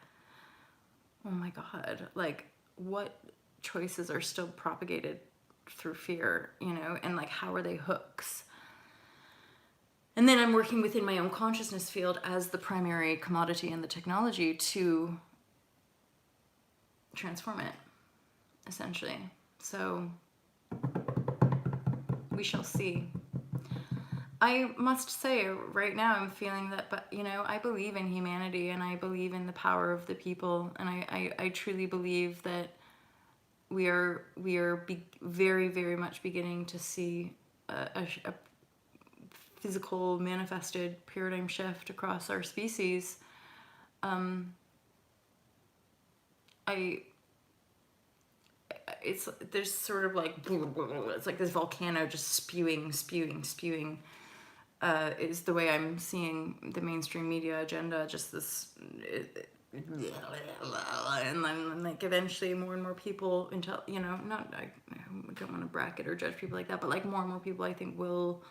oh my God, like what choices are still propagated through fear, you know, and like how are they hooks? And then I'm working within my own consciousness field as the primary commodity and the technology to transform it, essentially. So we shall see. I must say right now I'm feeling that, but you know, I believe in humanity and I believe in the power of the people, and I truly believe that we are very, very much beginning to see a physical manifested paradigm shift across our species. There's sort of like, it's like this volcano just spewing, is the way I'm seeing the mainstream media agenda, just this, and then like eventually more and more people until, you know, not, I don't want to bracket or judge people like that, but like more and more people I think will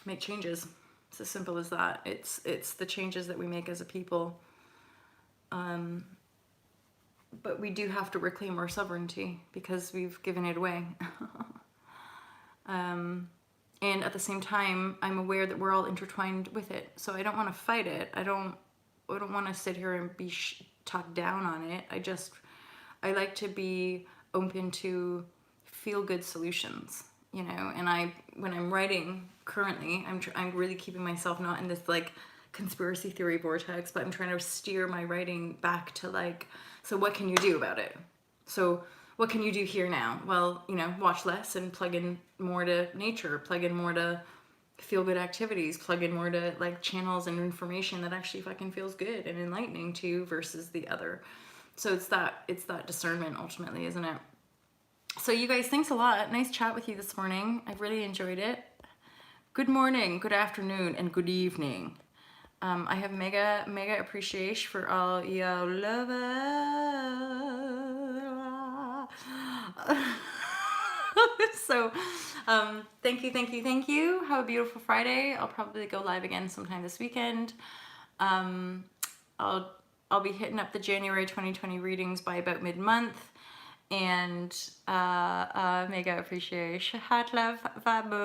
make changes. It's as simple as that. It's the changes that we make as a people. But we do have to reclaim our sovereignty because we've given it away. And at the same time, I'm aware that we're all intertwined with it. So I don't want to fight it. I don't want to sit here and be talked down on it. I like to be open to feel good solutions, you know. And when I'm writing currently, I'm really keeping myself not in this like conspiracy theory vortex, but I'm trying to steer my writing back to like, so what can you do about it? So what can you do here now? Well, you know, watch less and plug in more to nature, plug in more to feel good activities, plug in more to like channels and information that actually fucking feels good and enlightening to you versus the other. So it's that discernment ultimately, isn't it? So you guys, thanks a lot. Nice chat with you this morning. I've really enjoyed it. Good morning, good afternoon, and good evening. I have mega appreciation for all your lovers. So thank you. Have a beautiful Friday. I'll probably go live again sometime this weekend. I'll be hitting up the January 2020 readings by about mid-month. And mega appreciation. Heart love vibration.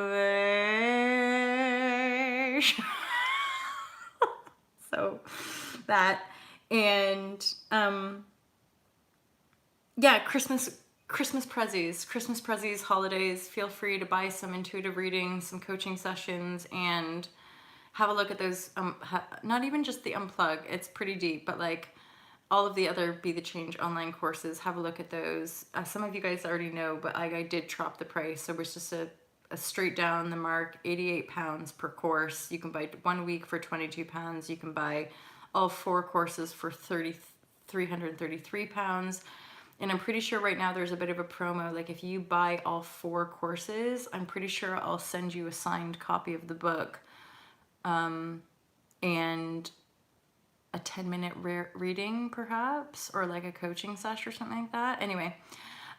So that, and yeah, Christmas prezzies, holidays. Feel free to buy some intuitive readings, some coaching sessions, and have a look at those. Not even just the Unplug, it's pretty deep, but like all of the other Be the Change online courses. Have a look at those. Some of you guys already know, but I did drop the price, so it's just a straight down the mark, £88 per course. You can buy 1 week for £22. You can buy all 4 courses for £333. And I'm pretty sure right now there's a bit of a promo. Like if you buy all 4 courses, I'm pretty sure I'll send you a signed copy of the book and a 10-minute reading perhaps, or like a coaching session or something like that. Anyway,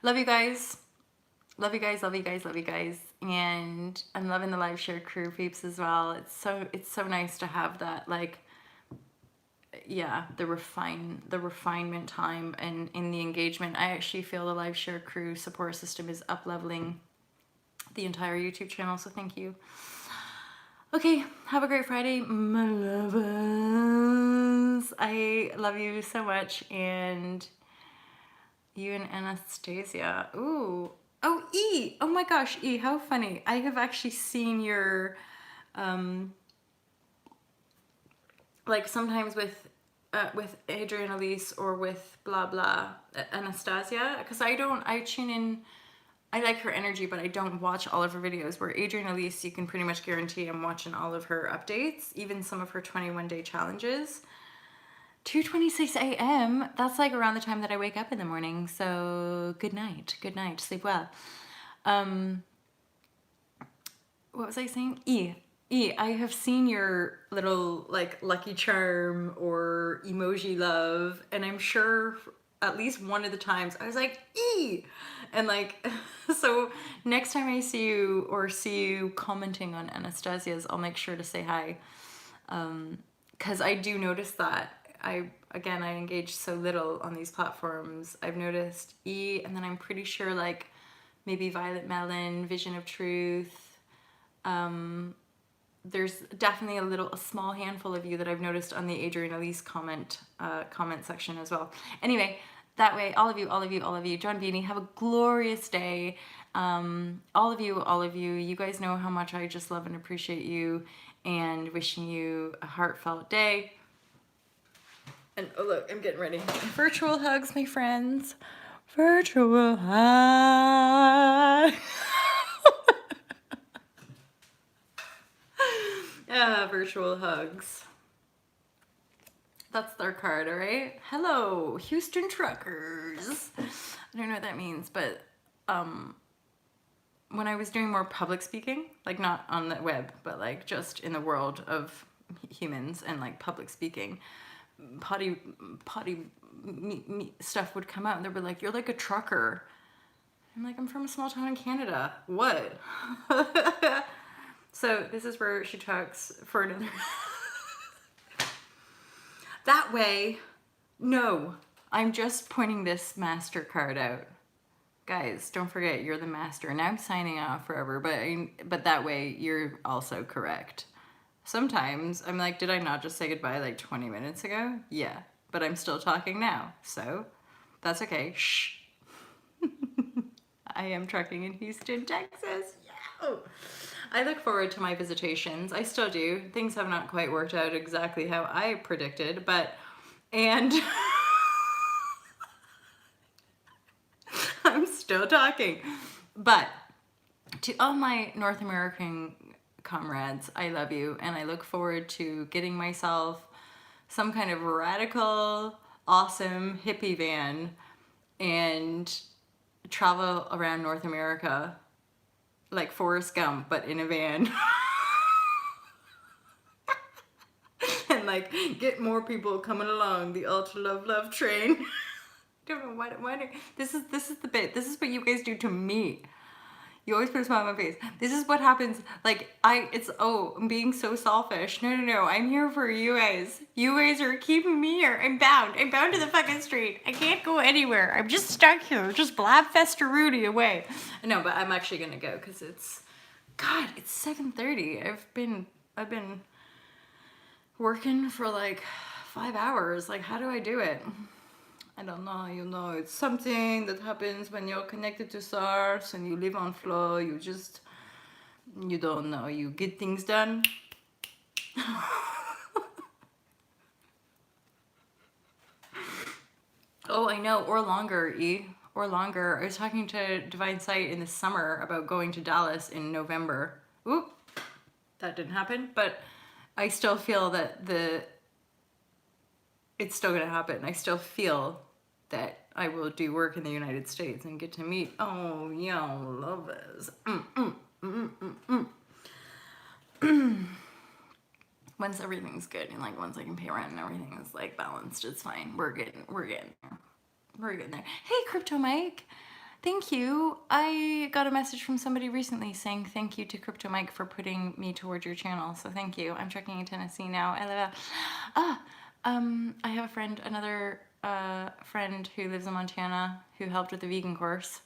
love you guys. Love you guys, love you guys, love you guys. And I'm loving the live share crew peeps as well. It's so nice to have that, like, yeah, the refinement time and in the engagement. I actually feel the live share crew support system is up leveling the entire YouTube channel, so thank you. Okay, have a great Friday, my lovers. I love you so much, and you and Anastasia. Ooh. Oh, E. Oh my gosh, E, how funny. I have actually seen your, like sometimes with Adrian Elise or with blah blah Anastasia, because I tune in. I like her energy, but I don't watch all of her videos. Where Adrian Elise, you can pretty much guarantee I'm watching all of her updates, even some of her 21-day challenges. 2:26 a.m. That's like around the time that I wake up in the morning. So good night, sleep well. What was I saying? E, I have seen your little like lucky charm or emoji love, and I'm sure at least one of the times I was like, E, and like, so next time I see you or see you commenting on Anastasia's, I'll make sure to say hi, because I do notice that I engage so little on these platforms. I've noticed E, and then I'm pretty sure like maybe Violet Melon, Vision of Truth. There's definitely a small handful of you that I've noticed on the Adrian Elise comment section as well. Anyway, that way, all of you, John Beanie, have a glorious day. All of you, you guys know how much I just love and appreciate you, and wishing you a heartfelt day. And oh look, I'm getting ready. Virtual hugs, my friends. Virtual hugs. Virtual hugs. That's their card, all right? Hello, Houston truckers. I don't know what that means, but when I was doing more public speaking, like not on the web, but like just in the world of humans and like public speaking, potty stuff would come out, and they were like, "You're like a trucker." I'm like, "I'm from a small town in Canada. What?" So this is where she talks for another. That way, no, I'm just pointing this master card out. Guys, don't forget, you're the master, and I'm signing off forever, but that way you're also correct. Sometimes I'm like, did I not just say goodbye like 20 minutes ago? Yeah, but I'm still talking now, so that's okay. Shh. I am trucking in Houston, Texas. Yeah. I look forward to my visitations. I still do. Things have not quite worked out exactly how I predicted, and I'm still talking. But to all my North American comrades, I love you, and I look forward to getting myself some kind of radical, awesome hippie van and travel around North America like Forrest Gump, but in a van. And like get more people coming along the Ultra Love train. Don't know why this is the bit. This is what you guys do to me. You always put a smile on my face. This is what happens. Like I'm being so selfish. No. I'm here for you guys. You guys are keeping me here. I'm bound to the fucking street. I can't go anywhere. I'm just stuck here. Just blabfester Rudy away. No, but I'm actually gonna go because it's 7:30. I've been working for like 5 hours. Like, how do I do it? I don't know, it's something that happens when you're connected to source and you live on flow. You don't know, you get things done. Oh, I know, or longer, E, or longer. I was talking to Divine Sight in the summer about going to Dallas in November. Oop, that didn't happen, but I still feel that it's still gonna happen. I still feel that I will do work in the United States and get to meet young lovers. When once everything's good and like once I can pay rent and everything is like balanced, it's fine. We're getting there. Hey, Crypto Mike. Thank you. I got a message from somebody recently saying thank you to Crypto Mike for putting me towards your channel. So thank you. I'm trekking in Tennessee now. I have a friend, another friend who lives in Montana who helped with the vegan course,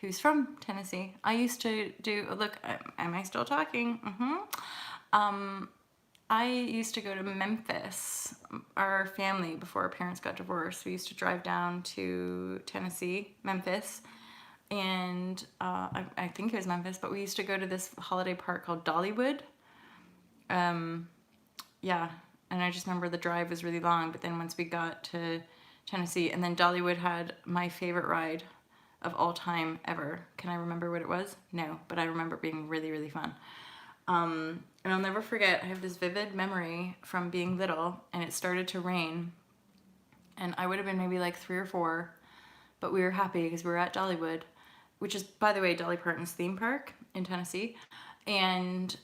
who's from Tennessee. I used to do, look, am I still talking? I used to go to Memphis. Our family, before our parents got divorced, we used to drive down to Tennessee, Memphis, and I think it was Memphis, but we used to go to this holiday park called Dollywood. Yeah, and I just remember the drive was really long, but then once we got to Tennessee, and then Dollywood had my favorite ride of all time ever. Can I remember what it was? No, but I remember it being really, really fun. And I'll never forget, I have this vivid memory from being little, and it started to rain, and I would have been maybe like 3 or 4, but we were happy because we were at Dollywood, which is, by the way, Dolly Parton's theme park in Tennessee, and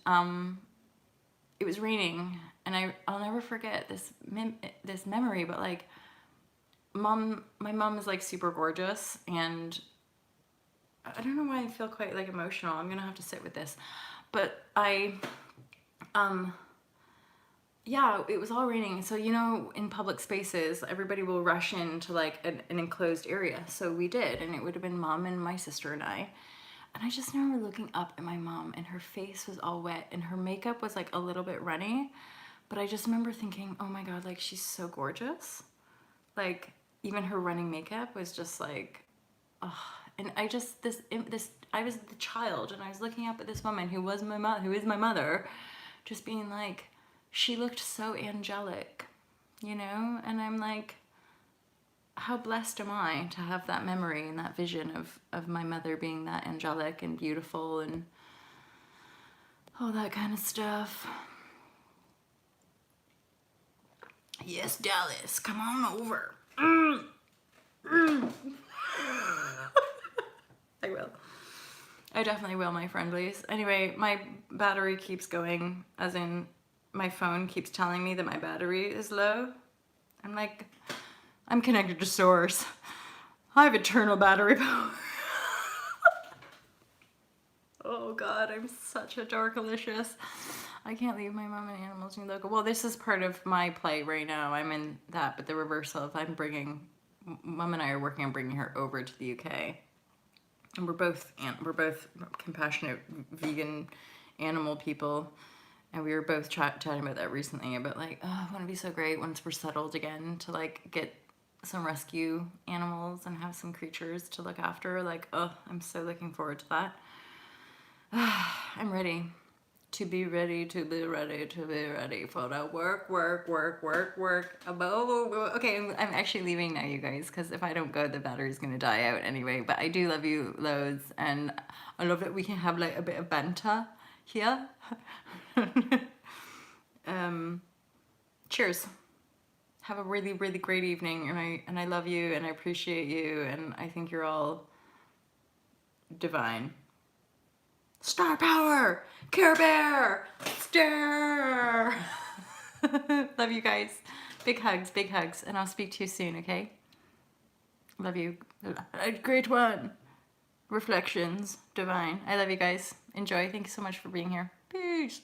it was raining, and I'll never forget this memory, but like, my mom is like super gorgeous, and I don't know why I feel quite like emotional. I'm gonna have to sit with this, but yeah, it was all raining. So, you know, in public spaces, everybody will rush into like an enclosed area. So we did, and it would have been Mom and my sister and I. And I just remember looking up at my mom, and her face was all wet, and her makeup was like a little bit runny. But I just remember thinking, oh my God, like she's so gorgeous. Like even her running makeup was just like, oh. And I just, I was the child, and I was looking up at this woman who was who is my mother, just being like, she looked so angelic, you know? And I'm like, how blessed am I to have that memory and that vision of my mother being that angelic and beautiful and all that kind of stuff. Yes, Dallas, come on over. I will. I definitely will, my friendlies. Anyway, my battery keeps going, as in my phone keeps telling me that my battery is low. I'm like, I'm connected to source. I have eternal battery power. Oh God, I'm such a dorkalicious. I can't leave my mom and animals new logo. Well, this is part of my play right now. I'm in that, but the reversal of Mom and I are working on bringing her over to the UK. And we're both compassionate vegan animal people, and we were both chatting about that recently, about like, oh, I want to be so great once we're settled again to like get some rescue animals and have some creatures to look after. Like, oh, I'm so looking forward to that. I'm ready to be ready for the work. Okay, I'm actually leaving now, you guys, because if I don't go, the battery's gonna die out anyway. But I do love you loads, and I love that we can have like a bit of banter here. Cheers. Have a really, really great evening, and I love you, and I appreciate you, and I think you're all divine. Star power! Care Bear! Stir! Love you guys. Big hugs, and I'll speak to you soon, okay? Love you. Great one. Reflections. Divine. I love you guys. Enjoy. Thank you so much for being here. Peace.